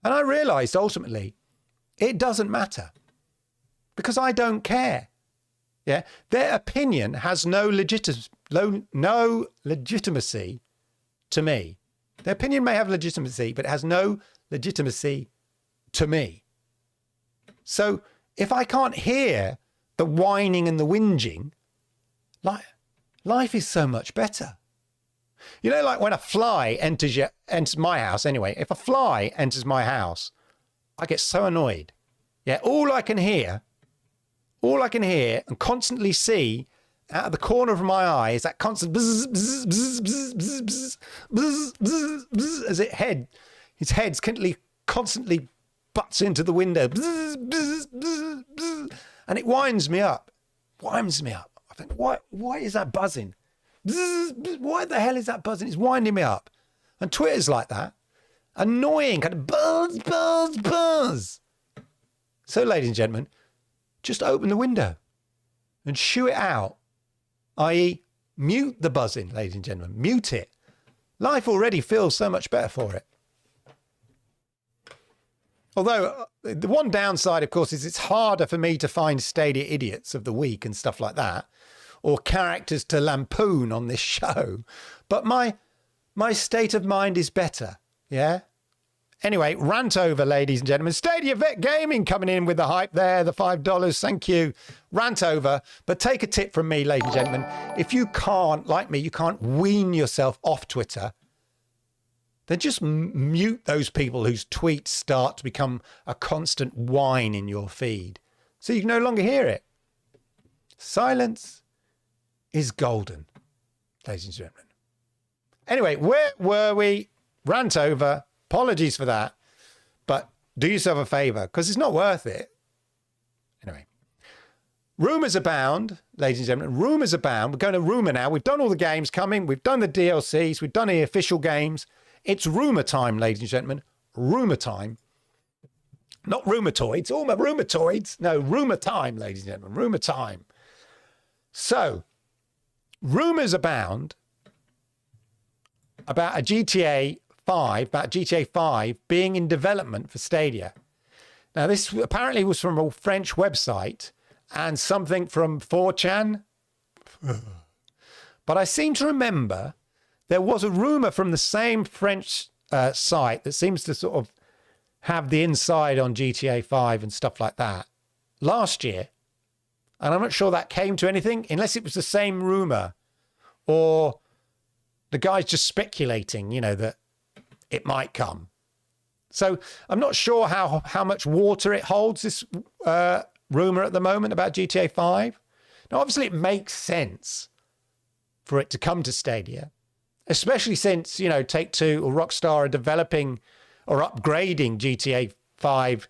And I realized ultimately it doesn't matter because I don't care. Yeah, their opinion has no legitimacy to me. Their opinion may have legitimacy, but it has no legitimacy to me. So if I can't hear the whining and the whinging, life is so much better. You know, like when a fly enters my house anyway, if a fly enters my house, I get so annoyed. Yeah, all I can hear and constantly see out of the corner of my eye is that constant bzz, bzz, bzz, bzz, bzz, bzz, bzz, bzz, as his head constantly butts into the window. Bzz, bzz, bzz, bzz, and it winds me up. I think, why is that buzzing? Why the hell is that buzzing? It's winding me up. And Twitter's like that. Annoying, kind of buzz, buzz, buzz. So, ladies and gentlemen, just open the window and shoo it out, i.e. mute the buzzing, ladies and gentlemen. Mute it. Life already feels so much better for it. Although, the one downside, of course, is it's harder for me to find Stadia idiots of the week and stuff like that, or characters to lampoon on this show. But my state of mind is better, yeah? Anyway, rant over, ladies and gentlemen. Stadia Vet Gaming coming in with the hype there, the $5. Thank you. Rant over. But take a tip from me, ladies and gentlemen. If you can't, like me, you can't wean yourself off Twitter, then just mute those people whose tweets start to become a constant whine in your feed, so you can no longer hear it. Silence is golden, ladies and gentlemen. Anyway, where were we? Rant over. Apologies for that. But do yourself a favour, because it's not worth it. Anyway. Rumours abound, ladies and gentlemen. Rumours abound. We're going to rumour now. We've done all the games coming. We've done the DLCs. We've done the official games. It's rumour time, ladies and gentlemen. Rumour time. Not rheumatoids. All my rheumatoids. No, rumour time, ladies and gentlemen. Rumour time. So, rumours abound about a GTA 5 being in development for Stadia. Now, this apparently was from a French website and something from 4chan. But I seem to remember there was a rumour from the same French site that seems to sort of have the inside on GTA 5 and stuff like that last year. And I'm not sure that came to anything, unless it was the same rumour or the guy's just speculating, you know, that it might come. So I'm not sure how much water it holds, this rumour at the moment about GTA 5. Now, obviously, it makes sense for it to come to Stadia, especially since, you know, Take-Two or Rockstar are developing or upgrading GTA 5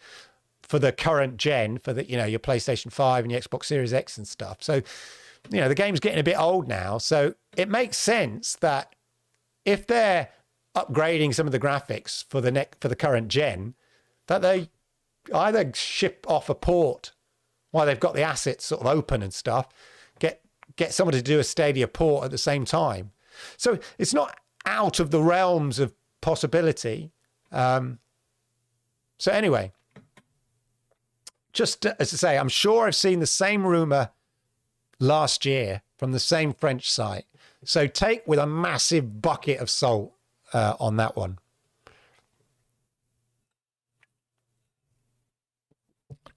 for the current gen, for the, you know, your PlayStation 5 and your Xbox Series X and stuff. So, you know, the game's getting a bit old now. So it makes sense that if they're upgrading some of the graphics for the current gen, that they either ship off a port while they've got the assets sort of open and stuff, get someone to do a Stadia port at the same time. So it's not out of the realms of possibility. So anyway, just as I say, I'm sure I've seen the same rumor last year from the same French site. So take with a massive bucket of salt on that one.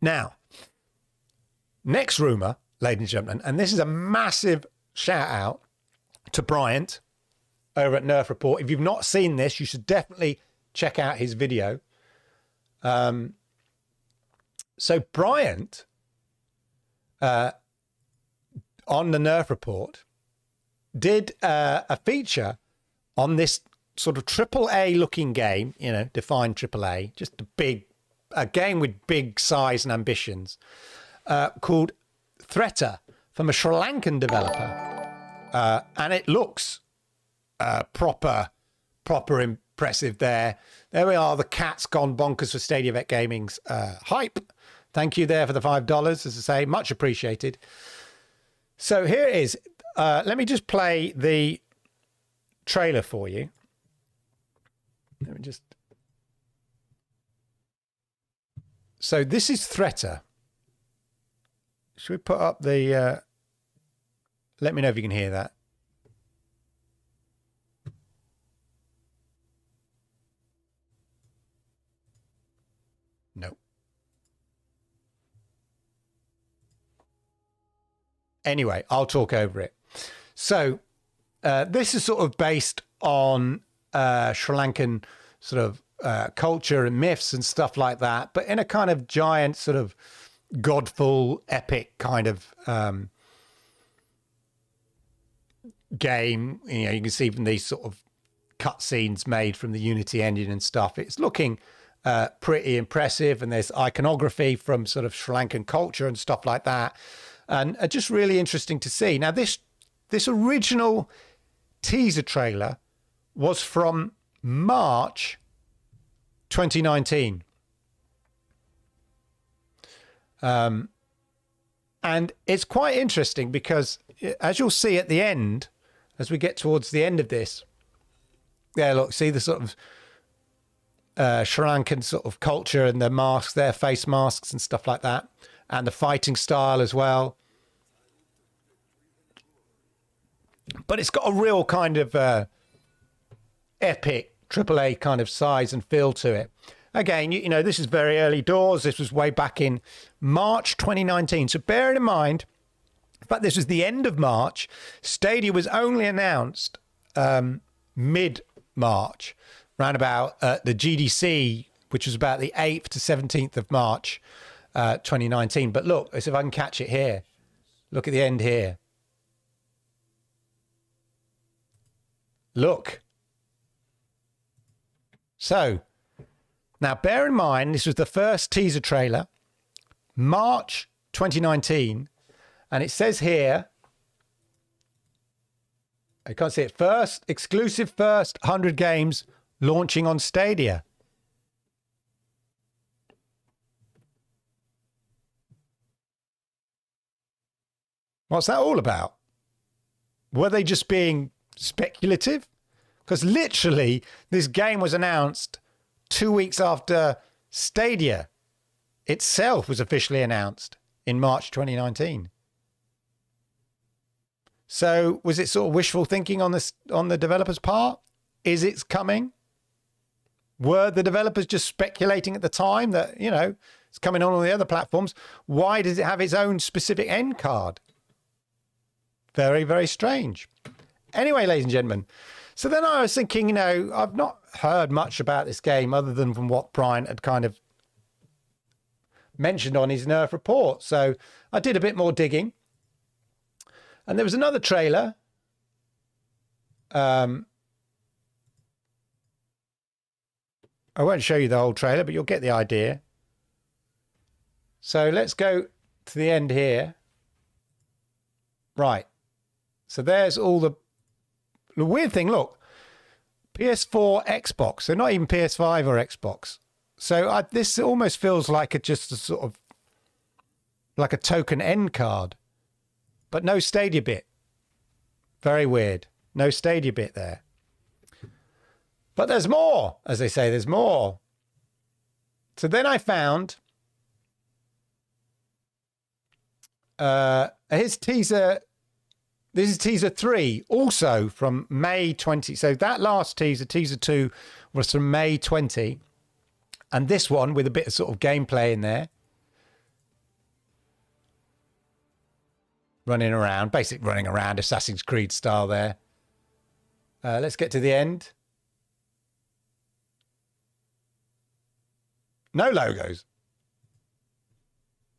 Now, next rumor, ladies and gentlemen, and this is a massive shout out to Bryant over at Nerf Report. If you've not seen this, you should definitely check out his video. So Bryant, on the Nerf report, did a feature on this sort of AAA looking game, you know, defined AAA, just a game with big size and ambitions, called Threater from a Sri Lankan developer. And it looks proper impressive there. There we are. The cat's gone bonkers for Stadia Vet Gaming's hype. Thank you there for the $5, as I say, much appreciated. So here it is. Let me just play the trailer for you. Let me just. So this is Threater. Should we put up the? Let me know if you can hear that. No. Anyway, I'll talk over it. So this is sort of based on Sri Lankan sort of culture and myths and stuff like that, but in a kind of giant sort of godful, epic kind of game. You know, you can see from these sort of cutscenes made from the Unity engine and stuff. It's looking pretty impressive, and there's iconography from sort of Sri Lankan culture and stuff like that, and just really interesting to see. Now, this original teaser trailer was from March 2019. And it's quite interesting because, as you'll see at the end, as we get towards the end of this, yeah, look, see the sort of Sri Lankan sort of culture and their masks, their face masks and stuff like that, and the fighting style as well. But it's got a real kind of epic AAA kind of size and feel to it. Again, you know, this is very early doors. This was way back in March 2019. So bearing in mind, in fact, this was the end of March. Stadia was only announced mid-March, round about the GDC, which was about the 8th to 17th of March 2019. But look, let's see if I can catch it here. Look at the end here. Look. So, now bear in mind, this was the first teaser trailer, March 2019, and it says here, I can't see it, exclusive first 100 games launching on Stadia. What's that all about? Were they just being speculative? Because literally, this game was announced 2 weeks after Stadia itself was officially announced in March 2019. So was it sort of wishful thinking on the developers' part? Is it coming? Were the developers just speculating at the time that, you know, it's coming on all the other platforms? Why does it have its own specific end card? Very, very strange. Anyway, ladies and gentlemen, so then I was thinking, you know, I've not heard much about this game other than from what Bryant had kind of mentioned on his Nerf report. So I did a bit more digging. And there was another trailer. I won't show you the whole trailer, but you'll get the idea. So let's go to the end here. Right. So there's all the weird thing, look, PS4, Xbox, so not even PS5 or Xbox. So this almost feels like just a sort of, like a token end card, but no Stadia bit. Very weird. No Stadia bit there. But there's more, as they say, there's more. So then I found his teaser. This is teaser 3, also from May 20. So that last teaser, teaser 2, was from May 20. And this one with a bit of sort of gameplay in there. Running around, basically running around Assassin's Creed style there. Let's get to the end. No logos.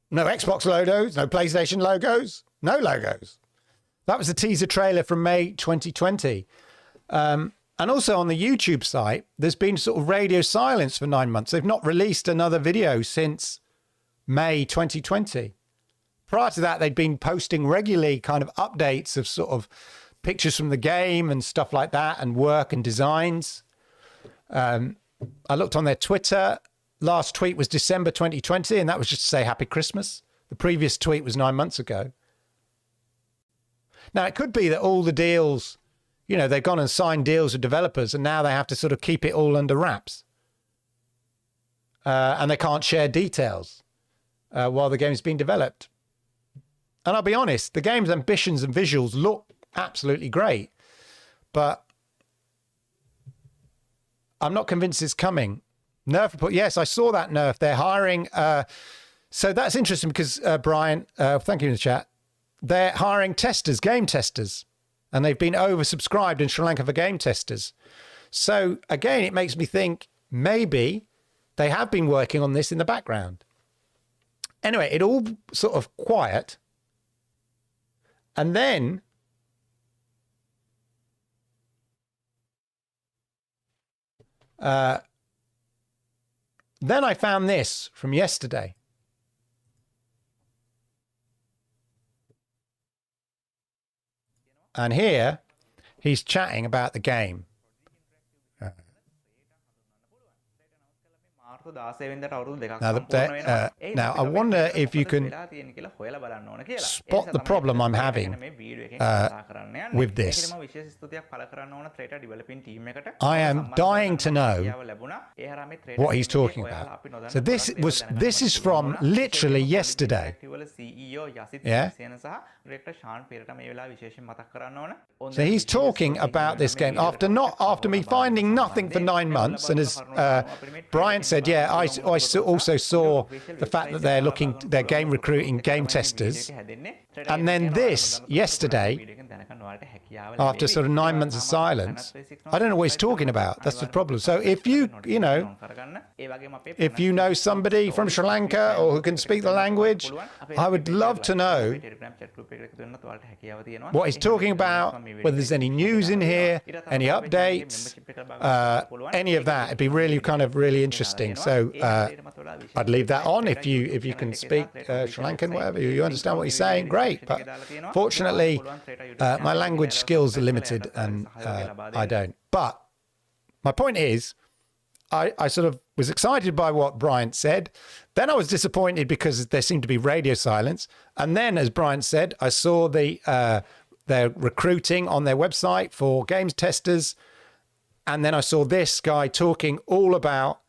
No Xbox logos, no PlayStation logos, no logos. That was the teaser trailer from May 2020. And also on the YouTube site, there's been sort of radio silence for 9 months. They've not released another video since May 2020. Prior to that, they'd been posting regularly kind of updates of sort of pictures from the game and stuff like that, and work and designs. I looked on their Twitter. Last tweet was December 2020, and that was just to say Happy Christmas. The previous tweet was 9 months ago. Now, it could be that all the deals, you know, they've gone and signed deals with developers, and now they have to sort of keep it all under wraps. And they can't share details while the game's being developed. And I'll be honest, the game's ambitions and visuals look absolutely great, but I'm not convinced it's coming. Nerf report. Yes, I saw that Nerf. They're hiring. So that's interesting because, Brian, thank you in the chat. They're hiring testers, game testers, and they've been oversubscribed in Sri Lanka for game testers. So again, it makes me think maybe they have been working on this in the background. Anyway, it all sort of quiet. And then I found this from yesterday. And here he's chatting about the game. Now, I wonder if you can spot the problem I'm having with this. I am dying to know what he's talking about. So this is from literally yesterday. Yeah. So he's talking about this game after me finding nothing for 9 months, and as Brian said, yeah, I also saw the fact that they're game recruiting game testers, and then this yesterday, after sort of 9 months of silence, I don't know what he's talking about. That's the problem. So if you know somebody from Sri Lanka or who can speak the language, I would love to know what he's talking about, whether there's any news in here, any updates, any of that. It'd be really really interesting. So I'd leave that on. If you can speak Sri Lankan, whatever, you understand what he's saying, great. But fortunately, my language skills are limited, and I don't. But my point is, I sort of was excited by what Bryant said. Then I was disappointed because there seemed to be radio silence. And then, as Bryant said, I saw they're recruiting on their website for games testers. And then I saw this guy talking all about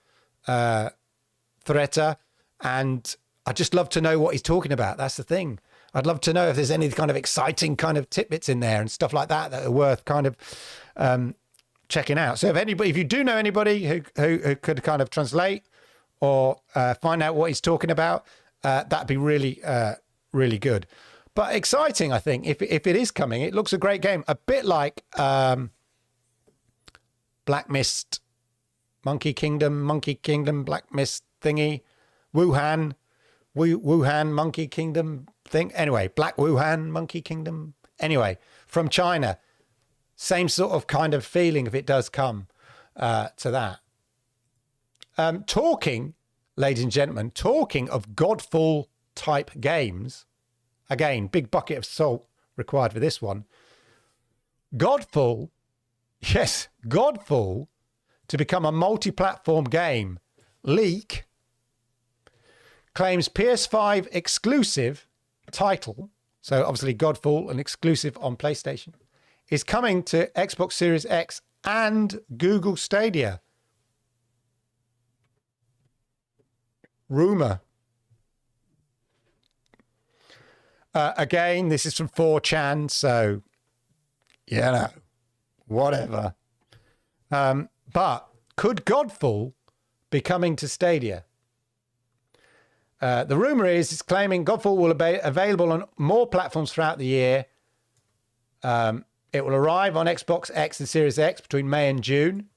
Threata, and I'd just love to know what he's talking about. That's the thing. I'd love to know if there's any kind of exciting kind of tidbits in there and stuff like that are worth kind of checking out. So if you do know anybody who could kind of translate or find out what he's talking about, that'd be really, really good. But exciting, I think, if it is coming. It looks a great game. A bit like Black Mist, Monkey Kingdom, Black Mist thingy, Wuhan, Monkey Kingdom thing. Anyway, Black Wuhan, Monkey Kingdom. Anyway, from China. Same sort of kind of feeling if it does come to that. Ladies and gentlemen, talking of Godfall type games, again, big bucket of salt required for this one. Godfall, yes, Godfall to become a multi-platform game. Leak claims PS5 exclusive title, so obviously Godfall, an exclusive on PlayStation, is coming to Xbox Series X and Google Stadia. Rumor. Again, this is from 4chan, so, whatever. But could Godfall be coming to Stadia? The rumor is it's claiming Godfall will be available on more platforms throughout the year. It will arrive on Xbox X and Series X between May and June.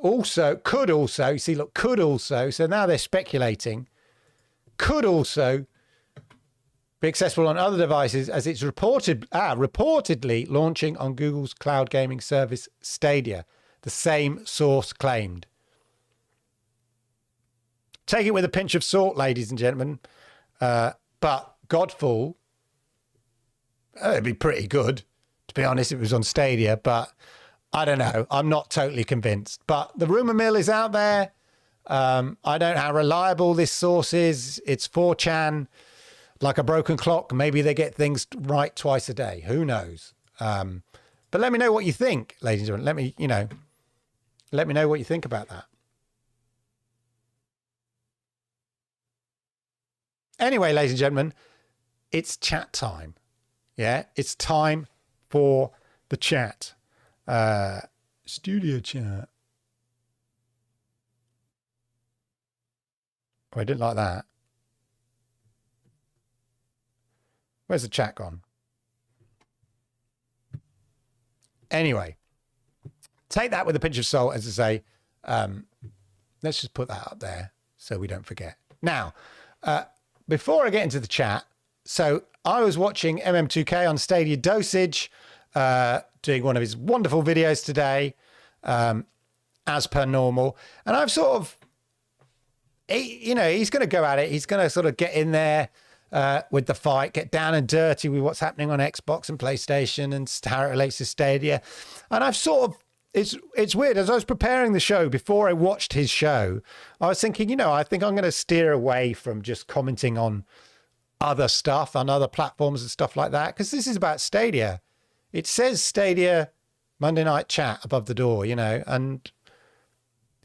Could also, so now they're speculating could also be accessible on other devices, as it's reportedly launching on Google's cloud gaming service Stadia, the same source claimed. Take it with a pinch of salt, ladies and gentlemen. But Godfall, it'd be pretty good, to be honest, if it was on Stadia. But I don't know. I'm not totally convinced. But the rumour mill is out there. I don't know how reliable this source is. It's 4chan, like a broken clock. Maybe they get things right twice a day. Who knows? But let me know what you think, ladies and gentlemen. Let me know what you think about that. Anyway, ladies and gentlemen, it's chat time. Yeah, it's time for the chat. Studio chat. Oh, I didn't like that. Where's the chat gone? Anyway, take that with a pinch of salt, as I say. Let's just put that up there so we don't forget. Now, before I get into the chat, so I was watching MM2K on Stadia Dosage, doing one of his wonderful videos today, as per normal. And I've sort of, he's going to go at it. He's going to sort of get in there with the fight, get down and dirty with what's happening on Xbox and PlayStation and how it relates to Stadia. And I've sort of, it's weird. As I was preparing the show, before I watched his show, I was thinking, I think I'm going to steer away from just commenting on other stuff, on other platforms and stuff like that, because this is about Stadia. It says Stadia Monday Night Chat above the door, and,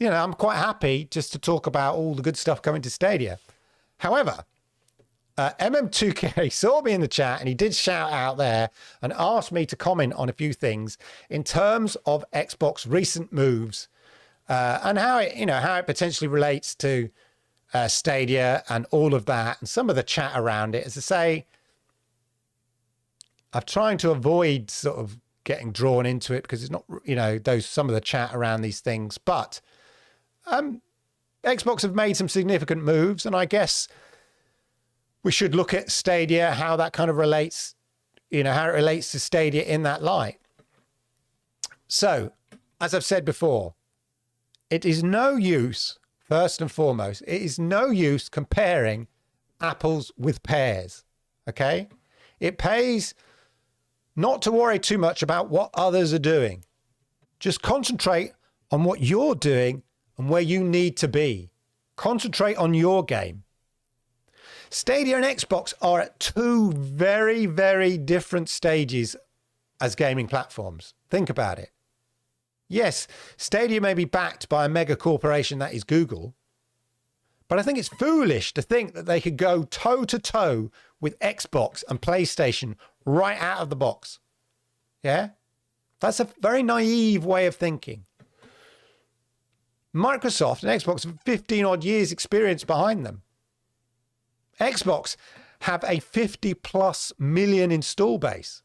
I'm quite happy just to talk about all the good stuff coming to Stadia. However, MM2K saw me in the chat and he did shout out there and asked me to comment on a few things in terms of Xbox recent moves and how it potentially relates to Stadia and all of that and some of the chat around it. As I say, I'm trying to avoid sort of getting drawn into it because it's not, some of the chat around these things. But Xbox have made some significant moves, and I guess we should look at Stadia, how that kind of relates, how it relates to Stadia in that light. So, as I've said before, it is no use, first and foremost, it is no use comparing apples with pears, okay? It pays not to worry too much about what others are doing. Just concentrate on what you're doing and where you need to be. Concentrate on your game. Stadia and Xbox are at two very, very different stages as gaming platforms. Think about it. Yes, Stadia may be backed by a mega corporation that is Google, but I think it's foolish to think that they could go toe-to-toe with Xbox and PlayStation right out of the box. Yeah? That's a very naive way of thinking. Microsoft and Xbox have 15-odd years experience behind them. Xbox have a 50+ million install base.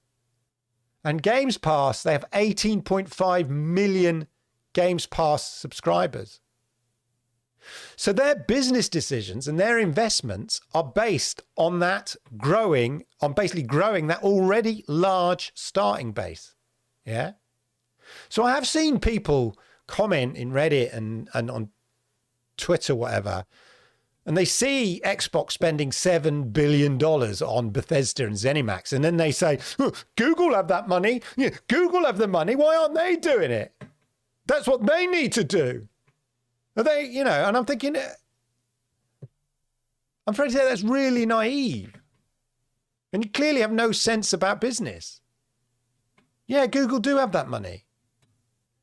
And Games Pass, they have 18.5 million Games Pass subscribers. So their business decisions and their investments are based on that basically growing that already large starting base. Yeah. So I have seen people comment in Reddit and on Twitter, whatever, and they see Xbox spending $7 billion on Bethesda and ZeniMax. And then they say, oh, Google have that money. Yeah, Google have the money. Why aren't they doing it? That's what they need to do. Are they, and I'm thinking, I'm afraid to say that's really naive. And you clearly have no sense about business. Yeah, Google do have that money.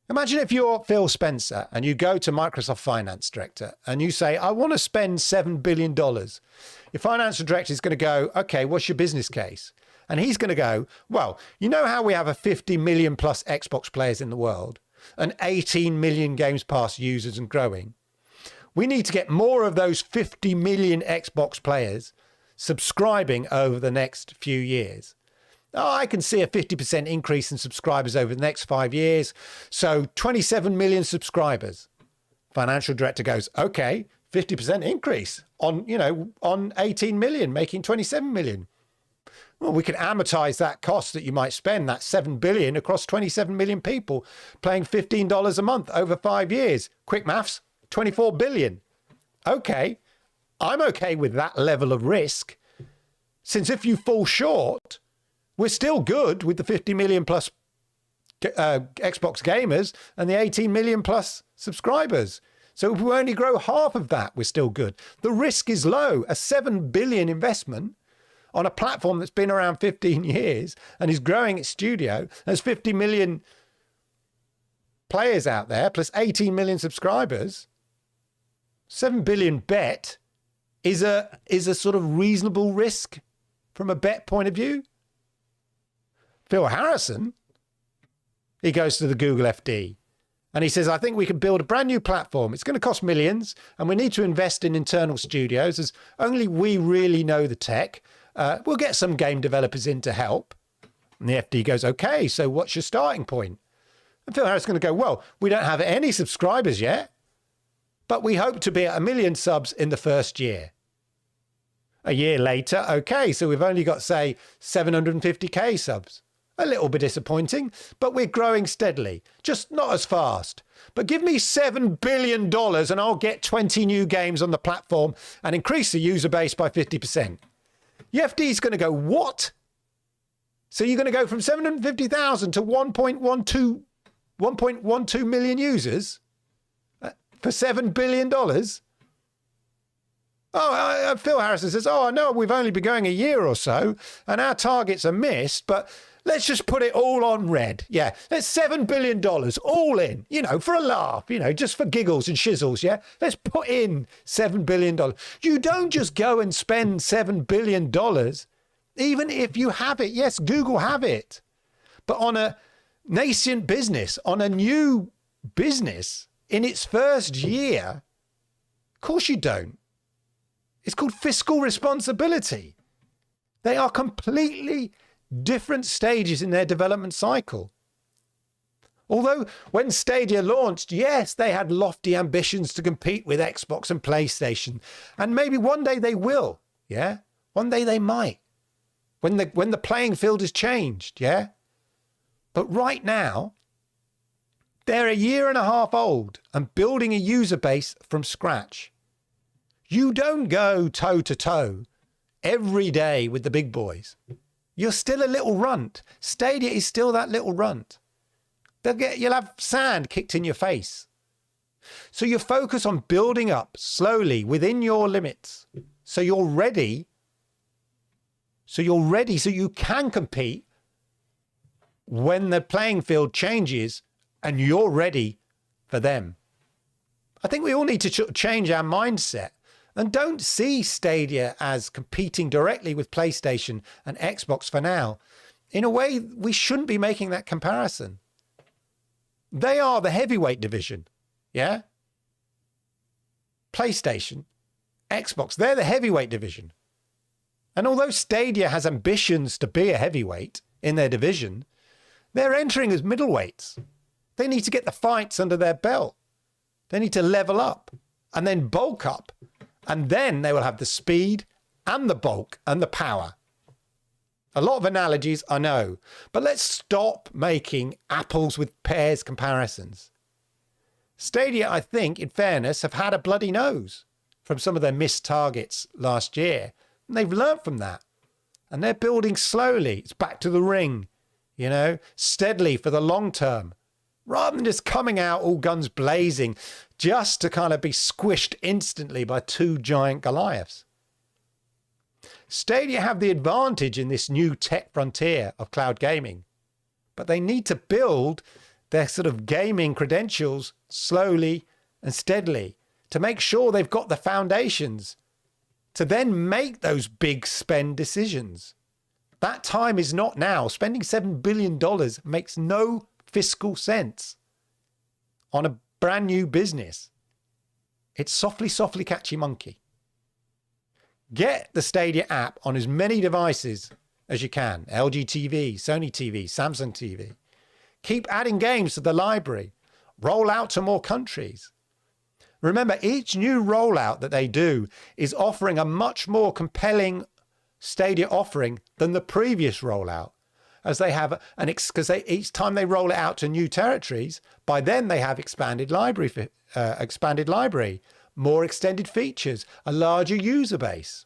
Imagine if you're Phil Spencer and you go to Microsoft Finance Director and you say, I want to spend $7 billion. Your financial director is going to go, okay, what's your business case? And he's going to go, well, you know how we have a 50 million plus Xbox players in the world and 18 million Games Pass users and growing. We need to get more of those 50 million Xbox players subscribing over the next few years. Oh, I can see a 50% increase in subscribers over the next 5 years. So 27 million subscribers. Financial director goes, okay, 50% increase on, on 18 million, making 27 million. Well, we can amortize that cost that you might spend, that 7 billion across 27 million people playing $15 a month over 5 years. Quick maths, 24 billion. Okay, I'm okay with that level of risk, since if you fall short, we're still good with the 50 million plus Xbox gamers and the 18 million plus subscribers. So if we only grow half of that, we're still good. The risk is low. A 7 billion investment on a platform that's been around 15 years and is growing its studio. There's 50 million players out there, plus 18 million subscribers. 7 billion bet is a sort of reasonable risk from a bet point of view. Phil Harrison, he goes to the Google FD and he says, I think we can build a brand new platform. It's going to cost millions and we need to invest in internal studios as only we really know the tech. We'll get some game developers in to help. And the FD goes, okay, so what's your starting point? And Phil Harrison's going to go, well, we don't have any subscribers yet, but we hope to be at 1 million subs in the first year. A year later, okay, so we've only got, say, 750k subs. A little bit disappointing, but we're growing steadily, just not as fast. But give me $7 billion and I'll get 20 new games on the platform and increase the user base by 50%. The FD's going to go, what? So you're going to go from 750,000 to 1.12 million users for $7 billion? Oh, Phil Harrison says, oh, I know we've only been going a year or so and our targets are missed, but let's just put it all on red. Yeah, that's $7 billion all in, for a laugh, just for giggles and shizzles. Yeah, let's put in $7 billion. You don't just go and spend $7 billion, even if you have it. Yes, Google have it. But on a nascent business, on a new business in its first year, of course you don't. It's called fiscal responsibility. They are completely different stages in their development cycle. Although when Stadia launched, yes, they had lofty ambitions to compete with Xbox and PlayStation. And maybe one day they will. Yeah. One day they might. When the playing field has changed. Yeah. But right now, they're a year and a half old and building a user base from scratch. You don't go toe to toe every day with the big boys. You're still a little runt. Stadia is still that little runt. You'll have sand kicked in your face. So you focus on building up slowly within your limits. So you're ready. So you can compete when the playing field changes and you're ready for them. I think we all need to change our mindset. And don't see Stadia as competing directly with PlayStation and Xbox for now. In a way, we shouldn't be making that comparison. They are the heavyweight division, yeah? PlayStation, Xbox, they're the heavyweight division. And although Stadia has ambitions to be a heavyweight in their division, they're entering as middleweights. They need to get the fights under their belt. They need to level up and then bulk up. And then they will have the speed and the bulk and the power. A lot of analogies, I know, but let's stop making apples with pears comparisons. Stadia, I think, in fairness, have had a bloody nose from some of their missed targets last year. And they've learnt from that. And they're building slowly. It's back to the ring, steadily for the long term. Rather than just coming out all guns blazing just to kind of be squished instantly by two giant Goliaths. Stadia have the advantage in this new tech frontier of cloud gaming, but they need to build their sort of gaming credentials slowly and steadily to make sure they've got the foundations to then make those big spend decisions. That time is not now. Spending $7 billion makes no fiscal sense on a brand new business. It's softly, softly catchy monkey. Get the Stadia app on as many devices as you can. LG TV, Sony TV, Samsung TV. Keep adding games to the library. Roll out to more countries. Remember, each new rollout that they do is offering a much more compelling Stadia offering than the previous rollout, as they have because each time they roll it out to new territories, by then they have expanded library, more extended features, a larger user base.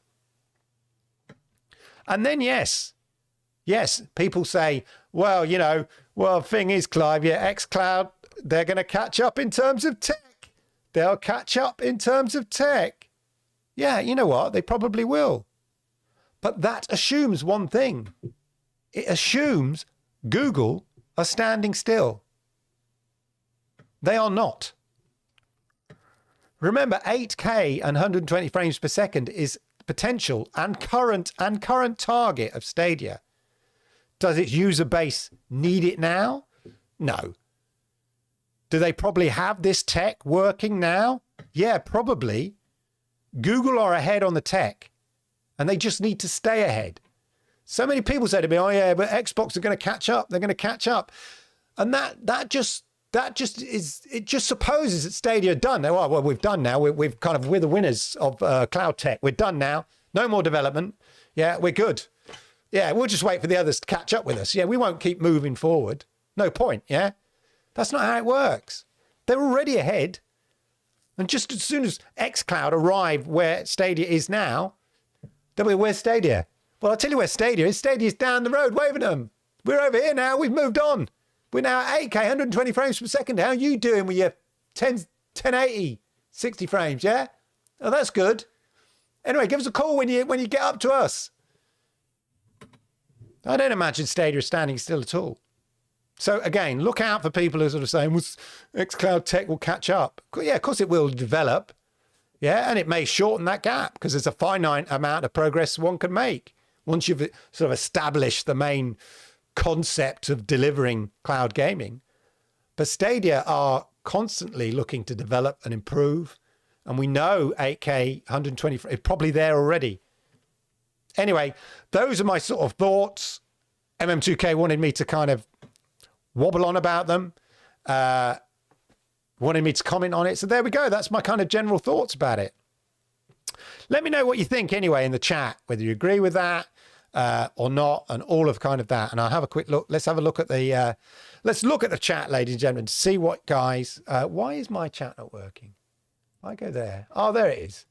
And then, yes, people say, well, thing is, Clive, xCloud, they're going to catch up in terms of tech. They'll catch up in terms of tech. Yeah, you know what? They probably will. But that assumes one thing. It assumes Google are standing still. They are not. Remember, 8K and 120 frames per second is potential and current target of Stadia. Does its user base need it now? No. Do they probably have this tech working now? Yeah, probably. Google are ahead on the tech, and they just need to stay ahead. So many people say to me, oh yeah, but Xbox are going to catch up. They're going to catch up. And that just supposes that Stadia are done. Well, we've done now. We're the winners of cloud tech. We're done now. No more development. Yeah, we're good. Yeah, we'll just wait for the others to catch up with us. Yeah, we won't keep moving forward. No point, yeah? That's not how it works. They're already ahead. And just as soon as xCloud arrive where Stadia is now, they'll be, where's Stadia? Well, I'll tell you where Stadia is. Stadia's down the road, waving them. We're over here now. We've moved on. We're now at 8K, 120 frames per second. How are you doing with your 1080, 60 frames, yeah? Oh, that's good. Anyway, give us a call when you get up to us. I don't imagine Stadia is standing still at all. So again, look out for people who are sort of saying, well, xCloud tech will catch up. Yeah, of course it will develop. Yeah, and it may shorten that gap because there's a finite amount of progress one can make once you've sort of established the main concept of delivering cloud gaming. But Stadia are constantly looking to develop and improve. And we know 8K, 120, is probably there already. Anyway, those are my sort of thoughts. MM2K wanted me to kind of wobble on about them, wanted me to comment on it. So there we go. That's my kind of general thoughts about it. Let me know what you think anyway in the chat, whether you agree with that or not, and all of kind of that. And I'll have a quick look. Let's have a look at the, let's look at the chat, ladies and gentlemen, to see what guys, why is my chat not working? I go there. Oh, there it is.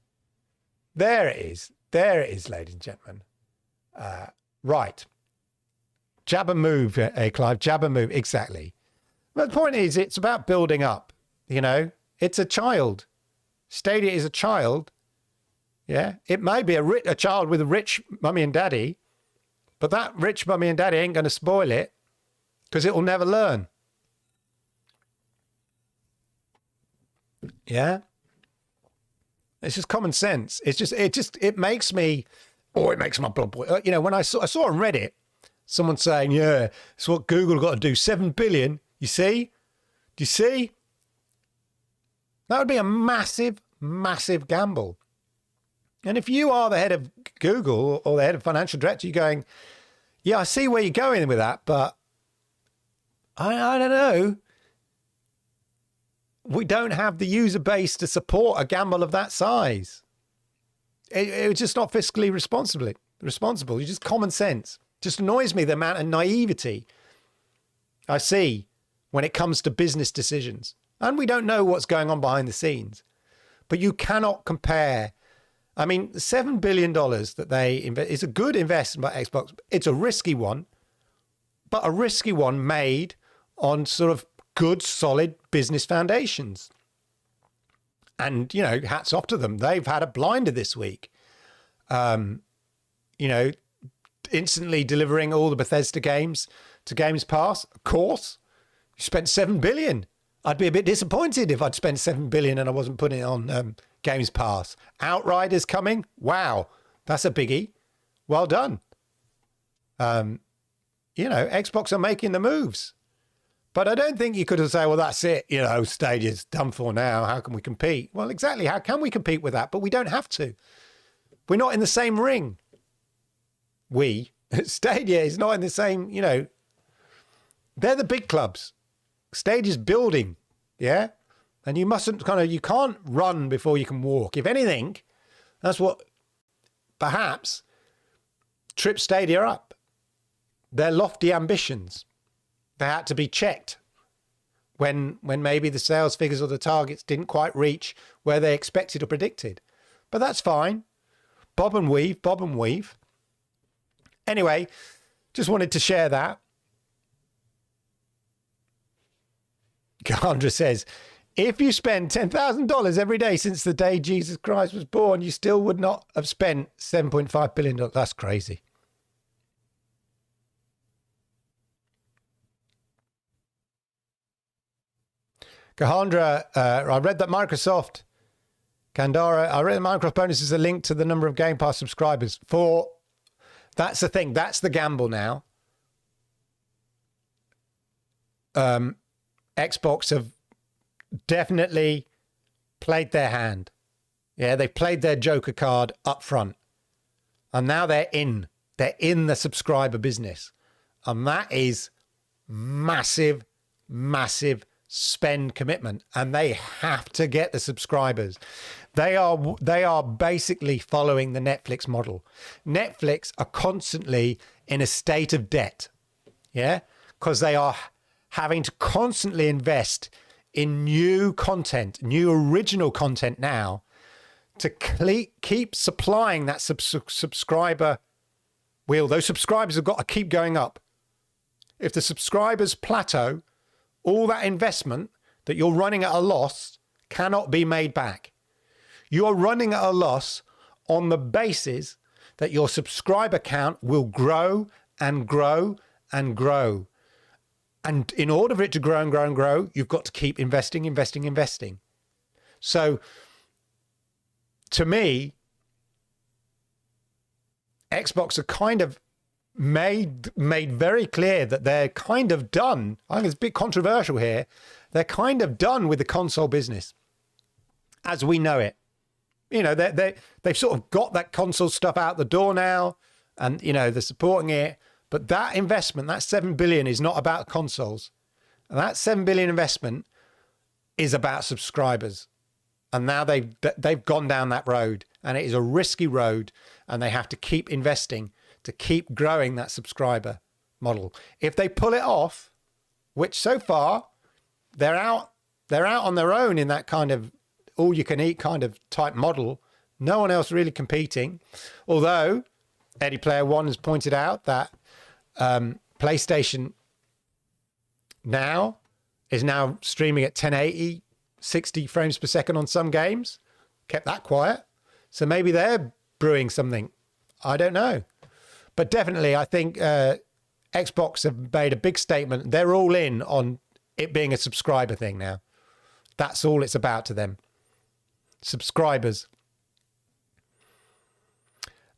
There it is. There it is, ladies and gentlemen. Right. Jab and move, Clive. Jab and move. Exactly. But the point is, it's about building up. You know, it's a child. Stadia is a child. Yeah. It may be a child with a rich mummy and daddy, but that rich mummy and daddy ain't going to spoil it because it will never learn. Yeah. It's just common sense. It makes me, it makes my blood boil. You know, when I saw on Reddit, someone saying, yeah, it's what Google got to do, 7 billion. You see? Do you see? That would be a massive, massive gamble. And if you are the head of Google or the head of financial director, you're going, yeah, I see where you're going with that, but I don't know. We don't have the user base to support a gamble of that size. It's just not fiscally responsible. It's just common sense. It just annoys me the amount of naivety I see when it comes to business decisions. And we don't know what's going on behind the scenes. But you cannot compare. I mean, the $7 billion that they invest is a good investment by Xbox. It's a risky one, but a risky one made on sort of good, solid business foundations. And, you know, hats off to them. They've had a blinder this week. You know, instantly delivering all the Bethesda games to Games Pass. Of course, you spent $7 billion. I'd be a bit disappointed if I'd spent $7 billion and I wasn't putting it on Games Pass. Outriders coming. Wow, that's a biggie. Well done. You know, Xbox are making the moves. But I don't think you could have said, well, that's it. You know, Stadia's done for now. How can we compete? Well, exactly. How can we compete with that? But we don't have to. We're not in the same ring. Stadia is not in the same, you know, they're the big clubs. Stadia's building. Yeah. And you can't run before you can walk. If anything, that's what perhaps tripped Stadia up. Their lofty ambitions. They had to be checked when maybe the sales figures or the targets didn't quite reach where they expected or predicted. But that's fine. Bob and weave, bob and weave. Anyway, just wanted to share that. Gandra says, if you spend $10,000 every day since the day Jesus Christ was born, you still would not have spent $7.5 billion. That's crazy. Kahandra, I read that Microsoft, Kandara, I read that Microsoft bonus is a link to the number of Game Pass subscribers. That's the thing. That's the gamble now. Xbox have definitely played their hand. Yeah, they played their Joker card up front. And now they're in. They're in the subscriber business. And that is massive, massive spend commitment. And they have to get the subscribers. They are basically following the Netflix model. Netflix are constantly in a state of debt. Yeah, because they are having to constantly invest in new content, new original content now to keep supplying that subscriber wheel. Those subscribers have got to keep going up. If the subscribers plateau, all that investment that you're running at a loss cannot be made back. You are running at a loss on the basis that your subscriber count will grow and grow and grow. And in order for it to grow and grow and grow, you've got to keep investing. So to me, Xbox are kind of made very clear that they're kind of done. I think it's a bit controversial here. They're kind of done with the console business as we know it. You know, they've sort of got that console stuff out the door now, and, you know, they're supporting it. But that investment, that $7 billion, is not about consoles. And that $7 billion investment is about subscribers. And now they've gone down that road, and it is a risky road, and they have to keep investing to keep growing that subscriber model. If they pull it off, which so far they're out on their own in that kind of all-you-can-eat kind of type model. No one else really competing. Although Eddie Player One has pointed out that PlayStation now is now streaming at 1080, 60 frames per second on some games. Kept that quiet. So maybe they're brewing something. I don't know. But definitely, I think Xbox have made a big statement. They're all in on it being a subscriber thing now. That's all it's about to them. Subscribers.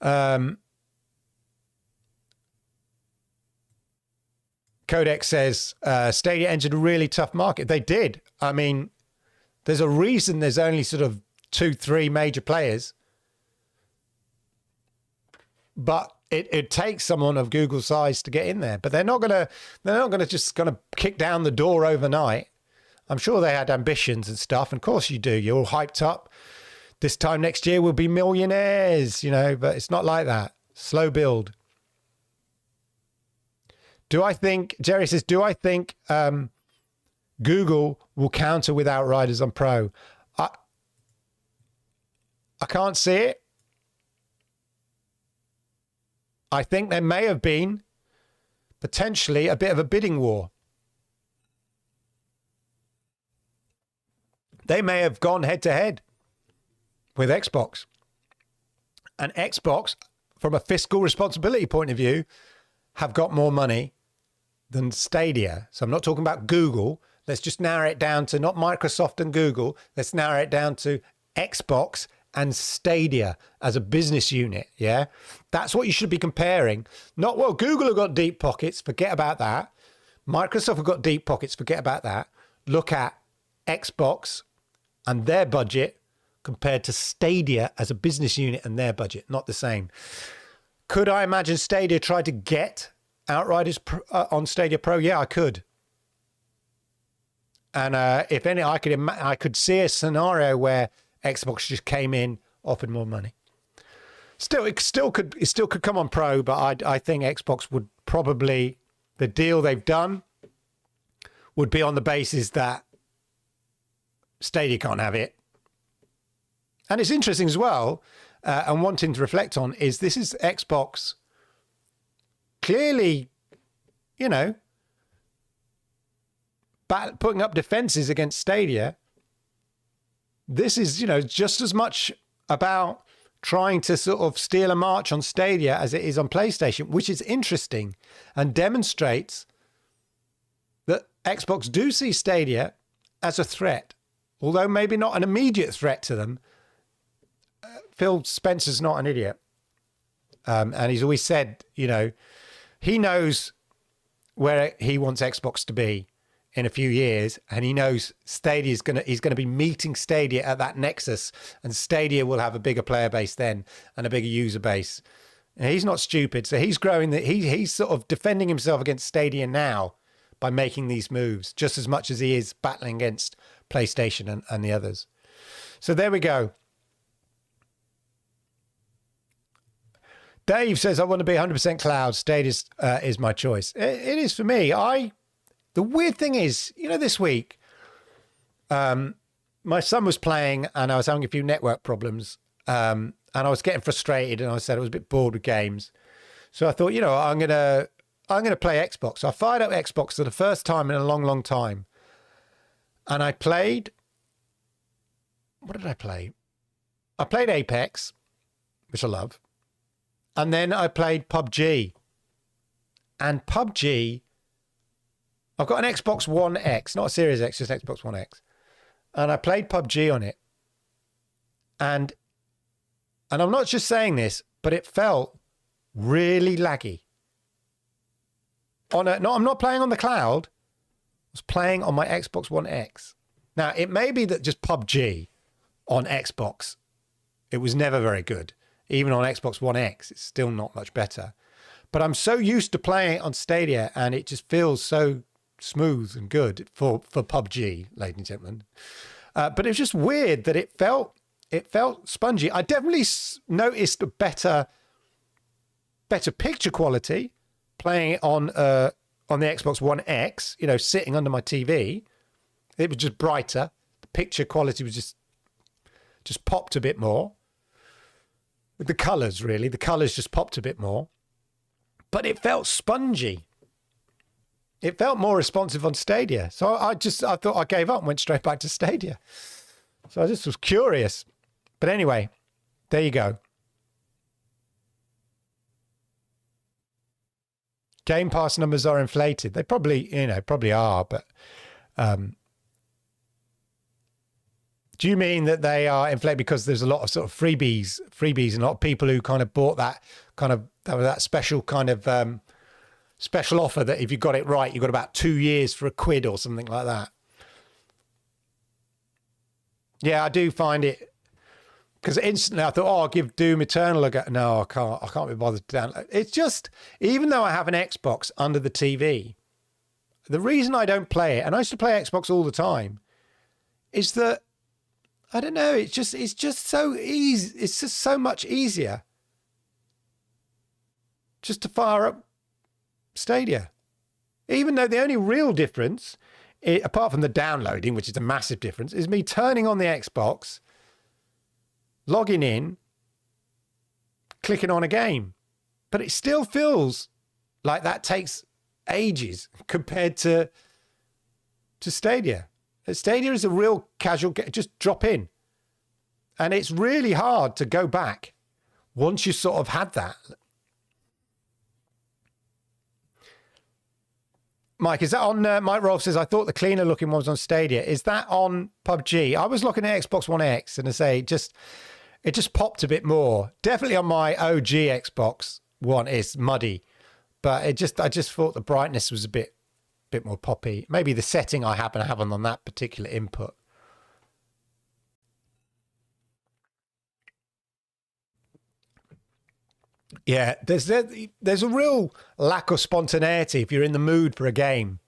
Codex says, Stadia entered a really tough market. They did. I mean, there's a reason there's only sort of 2-3 major players. But it takes someone of Google's size to get in there. But they're not gonna just kick down the door overnight. I'm sure they had ambitions and stuff. And of course you do. You're all hyped up. This time next year we'll be millionaires, you know, but it's not like that. Slow build. Jerry says, do I think Google will counter with Outriders on Pro? I can't see it. I think there may have been potentially a bit of a bidding war. They may have gone head to head with Xbox. And Xbox, from a fiscal responsibility point of view, have got more money than Stadia. So I'm not talking about Google. Let's just narrow it down to not Microsoft and Google. Let's narrow it down to Xbox and Stadia as a business unit. Yeah, that's what you should be comparing. Not, well, Google have got deep pockets. Forget about that. Microsoft have got deep pockets. Forget about that. Look at Xbox and their budget compared to Stadia as a business unit and their budget. Not the same. Could I imagine Stadia tried to get Outriders on Stadia Pro? Yeah, I could. And if any, I could see a scenario where Xbox just came in, offered more money. It still could come on Pro, but I think Xbox would probably, the deal they've done would be on the basis that Stadia can't have it. And it's interesting as well, and wanting to reflect on, is this is Xbox clearly, you know, putting up defenses against Stadia. This is, you know, just as much about trying to sort of steal a march on Stadia as it is on PlayStation, which is interesting and demonstrates that Xbox do see Stadia as a threat, although maybe not an immediate threat to them. Phil Spencer's not an idiot. And he's always said, you know, he knows where he wants Xbox to be in a few years, and he knows he's going to be meeting Stadia at that nexus, and Stadia will have a bigger player base then and a bigger user base. And he's not stupid, so he's growing. He's sort of defending himself against Stadia now by making these moves, just as much as he is battling against PlayStation and the others. So there we go. Dave says, I want to be 100% cloud. Stadia is my choice. It is for me. The weird thing is, you know, this week, my son was playing and I was having a few network problems, and I was getting frustrated, and I said I was a bit bored with games. So I thought, you know, I'm gonna play Xbox. So I fired up Xbox for the first time in a long, long time, and I played. What did I play? I played Apex, which I love, and then I played PUBG. And PUBG, I've got an Xbox One X, not a Series X, just Xbox One X. And I played PUBG on it. And I'm not just saying this, but it felt really laggy. I'm not playing on the cloud. I was playing on my Xbox One X. Now, it may be that just PUBG on Xbox, it was never very good. Even on Xbox One X, it's still not much better. But I'm so used to playing it on Stadia, and it just feels so smooth and good for PUBG, ladies and gentlemen. But it was just weird that it felt spongy. I definitely noticed a better picture quality playing it on the Xbox One X, you know, sitting under my TV. It was just brighter. The picture quality was just popped a bit more. The colours, really. The colours just popped a bit more. But it felt spongy. It felt more responsive on Stadia. So I thought I gave up and went straight back to Stadia. So I just was curious. But anyway, there you go. Game Pass numbers are inflated. They probably are, but do you mean that they are inflated because there's a lot of sort of freebies and a lot of people who kind of bought that special kind of special offer that if you got it right, you got about 2 years for £1 or something like that? Yeah, I do find it, because instantly I thought, I'll give Doom Eternal a go. No, I can't be bothered to download. It's just, even though I have an Xbox under the TV, the reason I don't play it, and I used to play Xbox all the time, is that, I don't know, it's just so easy. It's just so much easier just to fire up Stadia. Even though the only real difference, apart from the downloading, which is a massive difference, is me turning on the Xbox, logging in, clicking on a game. But it still feels like that takes ages compared to Stadia. Stadia is a real casual, just drop in. And it's really hard to go back once you sort of had that. Mike, is that on, Mike Rolfe says, I thought the cleaner looking one was on Stadia. Is that on PUBG? I was looking at Xbox One X, and I say, it just popped a bit more. Definitely on my OG Xbox One, it's muddy. But I just thought the brightness was a bit more poppy. Maybe the setting I happen to have on that particular input. Yeah, there's a real lack of spontaneity if you're in the mood for a game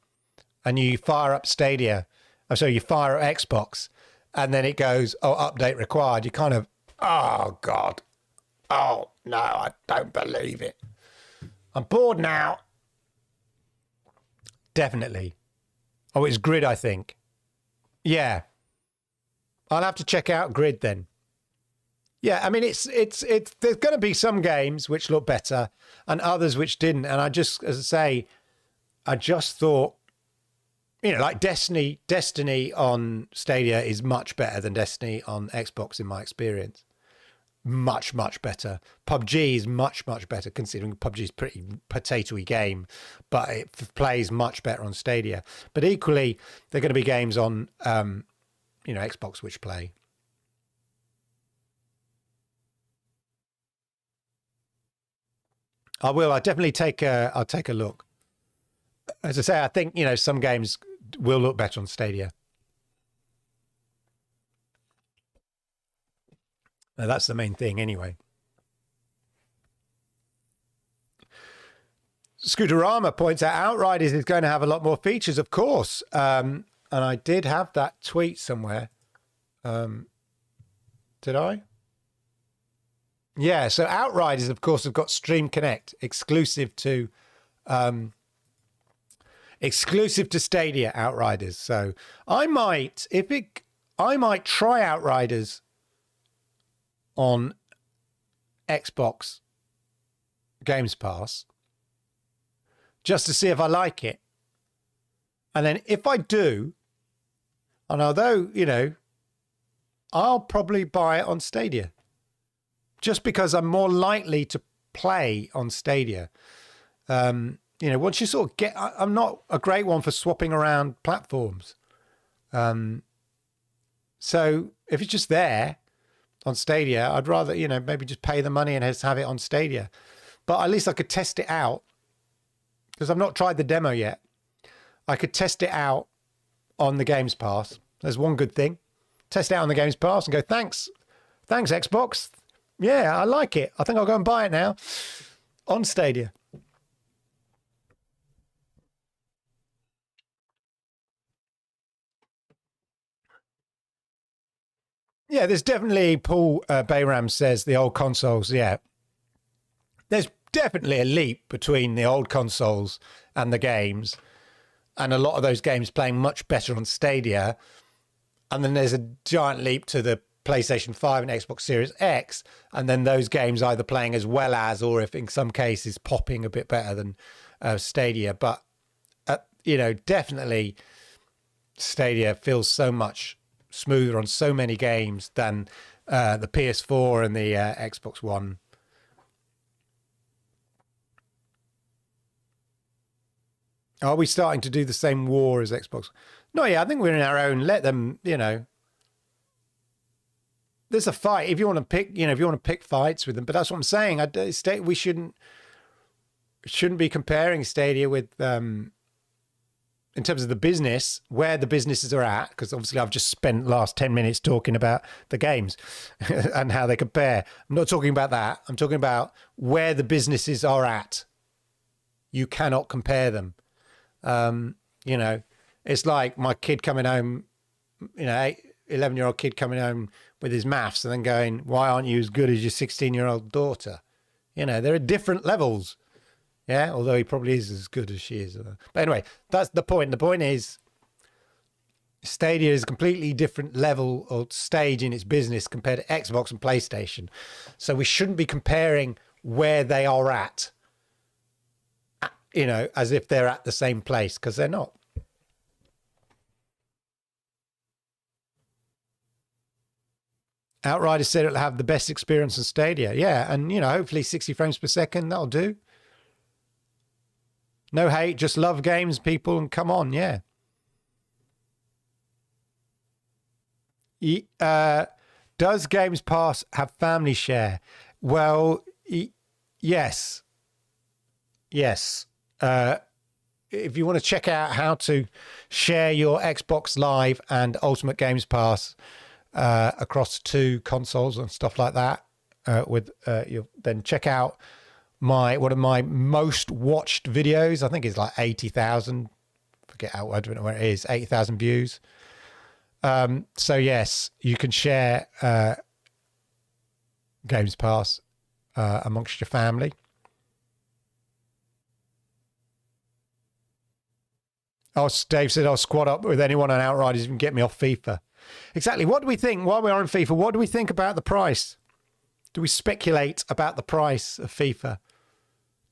and you fire up Stadia So you fire at Xbox and then it goes, oh, update required. You kind of, oh, God. Oh, no, I don't believe it. I'm bored now. Definitely. Oh, it's Grid, I think. Yeah. I'll have to check out Grid then. Yeah, I mean, it's there's going to be some games which look better and others which didn't. And I just, as I say, I just thought, you know, like Destiny on Stadia is much better than Destiny on Xbox in my experience. Much, much better. PUBG is much, much better, considering PUBG is a pretty potatoey game, but it plays much better on Stadia. But equally, there are going to be games on, you know, Xbox which play. I will. I'll definitely I'll take a look. As I say, I think, you know, some games will look better on Stadia. Now, that's the main thing anyway. Scooterama points out Outriders is going to have a lot more features, of course. And I did have that tweet somewhere. Did I? Yeah, so Outriders, of course, have got Stream Connect exclusive to Stadia. Outriders. So I might try Outriders on Xbox Games Pass just to see if I like it. And then if I do, and although, you know, I'll probably buy it on Stadia. Just because I'm more likely to play on Stadia. You know, once you sort of get, I'm not a great one for swapping around platforms. So if it's just there on Stadia, I'd rather, you know, maybe just pay the money and just have it on Stadia. But at least I could test it out, because I've not tried the demo yet. I could test it out on the Games Pass. There's one good thing. Test it out on the Games Pass and go, thanks, Xbox. Yeah, I like it. I think I'll go and buy it now on Stadia. Yeah, there's definitely, Paul Bayram says, the old consoles, yeah. There's definitely a leap between the old consoles and the games, and a lot of those games playing much better on Stadia. And then there's a giant leap to the PlayStation 5 and Xbox Series X, and then those games either playing as well as, or if in some cases popping a bit better than Stadia. But, you know, definitely Stadia feels so much smoother on so many games than the PS4 and the Xbox One. Are we starting to do the same war as Xbox? No, yeah, I think we're in our own. Let them, you know. There's a fight. If you want to pick, you know, if you want to pick fights with them, but that's what I'm saying. We shouldn't be comparing Stadia with, in terms of the business, where the businesses are at, because obviously I've just spent the last 10 minutes talking about the games and how they compare. I'm not talking about that. I'm talking about where the businesses are at. You cannot compare them. You know, it's like my kid coming home, you know, 11-year-old kid coming home with his maths and then going, why aren't you as good as your 16-year-old daughter? You know, there are different levels. Yeah, although he probably is as good as she is. But anyway, that's the point. The point is, Stadia is a completely different level or stage in its business compared to Xbox and PlayStation. So we shouldn't be comparing where they are at, you know, as if they're at the same place, because they're not. Outriders said it'll have the best experience on Stadia. Yeah, and, you know, hopefully 60 frames per second, that'll do. No hate, just love games, people, and come on, yeah. Does Games Pass have family share? Well, yes. Yes. If you want to check out how to share your Xbox Live and Ultimate Games Pass across two consoles and stuff like that, then check out one of my most watched videos. I think it's like 80,000. I don't know where it is. 80,000 views. So yes, you can share Games Pass amongst your family. Oh, Dave said I'll squad up with anyone on Outriders and get me off FIFA. Exactly. What do we think while we are on FIFA? What do we think about the price? Do we speculate about the price of FIFA?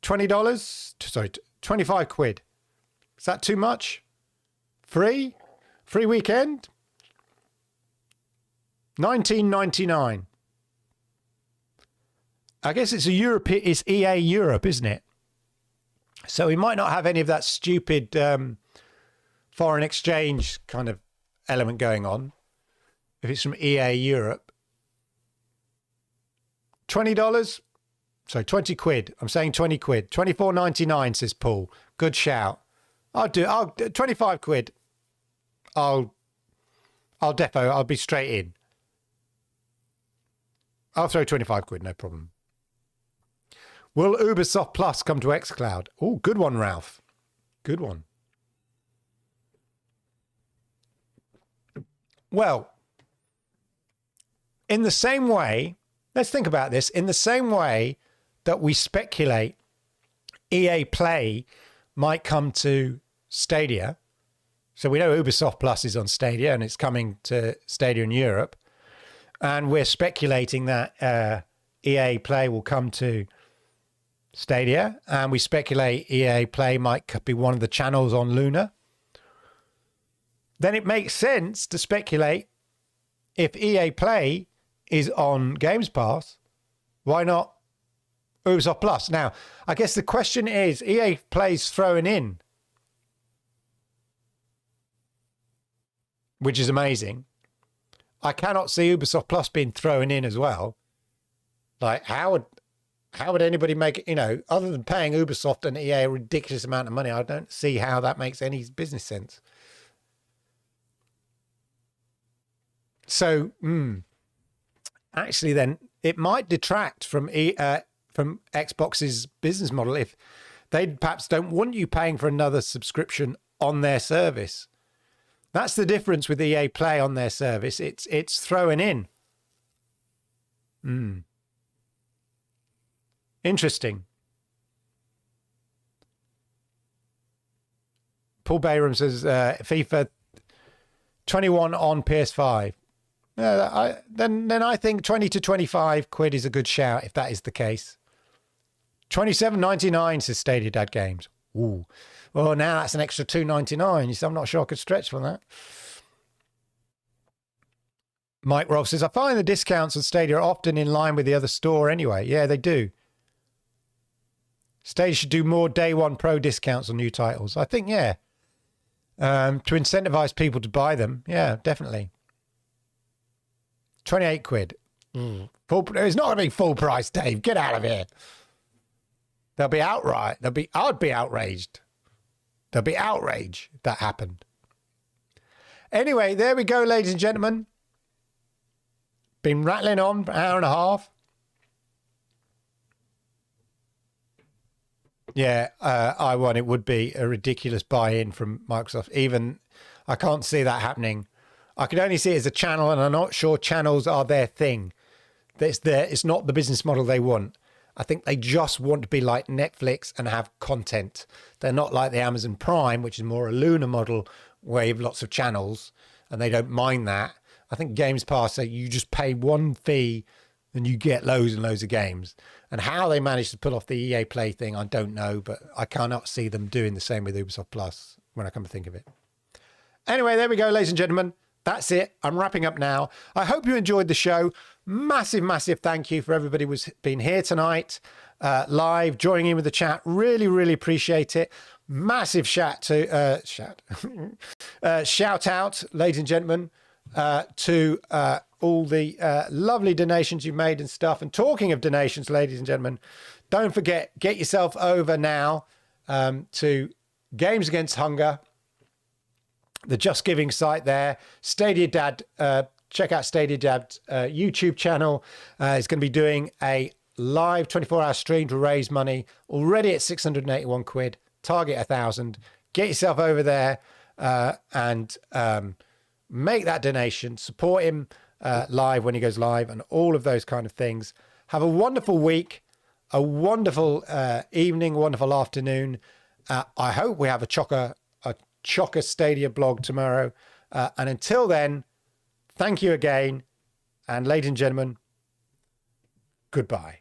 $20? Sorry, 25 quid. Is that too much? Free? Free weekend? $19.99. I guess it's it's EA Europe, isn't it? So we might not have any of that stupid foreign exchange kind of element going on if it's from EA Europe. $20? Sorry, 20 quid. I'm saying 20 quid. 24.99 says Paul. Good shout. I'll 25 quid. I'll be straight in. I'll throw 25 quid, no problem. Will Ubisoft Plus come to xCloud? Oh, good one, Ralph. Good one. Well, in the same way, let's think about this. In the same way that we speculate EA Play might come to Stadia. So we know Ubisoft Plus is on Stadia and it's coming to Stadia in Europe. And we're speculating that EA Play will come to Stadia. And we speculate EA Play might be one of the channels on Luna. Then it makes sense to speculate if EA Play is on Games Pass, why not Ubisoft Plus? Now, I guess the question is, EA Play's throwing in, which is amazing. I cannot see Ubisoft Plus being thrown in as well. Like, how would anybody make it, other than paying Ubisoft and EA a ridiculous amount of money? I don't see how that makes any business sense. So, actually, then it might detract from Xbox's business model if they perhaps don't want you paying for another subscription on their service. That's the difference with EA Play on their service. It's throwing in. Interesting. Paul Bayram says FIFA 21 on PS5. Then I think 20 to 25 quid is a good shout if that is the case. 27.99 says Stadia Dad Games. Ooh. Well, now that's an extra $2.99. I'm not sure I could stretch for that. Mike Rolfe says, I find the discounts on Stadia are often in line with the other store anyway. Yeah, they do. Stadia should do more day one pro discounts on new titles. I think, yeah. To incentivize people to buy them. Yeah, definitely. 28 quid. It's not going to be full price, Dave. Get out of here. They'll be outright. I'd be outraged. There'll be outrage if that happened. Anyway, there we go, ladies and gentlemen. Been rattling on for an hour and a half. Yeah, it would be a ridiculous buy-in from Microsoft. Even I can't see that happening. I can only see it as a channel, and I'm not sure channels are their thing. It's not the business model they want. I think they just want to be like Netflix and have content. They're not like the Amazon Prime, which is more a Luna model where you have lots of channels, and they don't mind that. I think Games Pass, so you just pay one fee and you get loads and loads of games. And how they managed to pull off the EA Play thing, I don't know, but I cannot see them doing the same with Ubisoft Plus when I come to think of it. Anyway, there we go, ladies and gentlemen. That's it. I'm wrapping up now. I hope you enjoyed the show. Massive, massive thank you for everybody who's been here tonight, live, joining in with the chat. Really, really appreciate it. Massive shout out, ladies and gentlemen, to all the lovely donations you've made and stuff. And talking of donations, ladies and gentlemen, don't forget, get yourself over now to Games Against Hunger, the Just Giving site there. Stadia Dad, check out Stadia Dad's YouTube channel. It's going to be doing a live 24-hour stream to raise money. Already at 681 quid. Target 1,000. Get yourself over there and make that donation, support him live when he goes live, and all of those kind of things. Have a wonderful week, a wonderful evening, wonderful afternoon. I hope we have a chocker Stadia blog tomorrow. And until then, thank you again. And ladies and gentlemen, goodbye.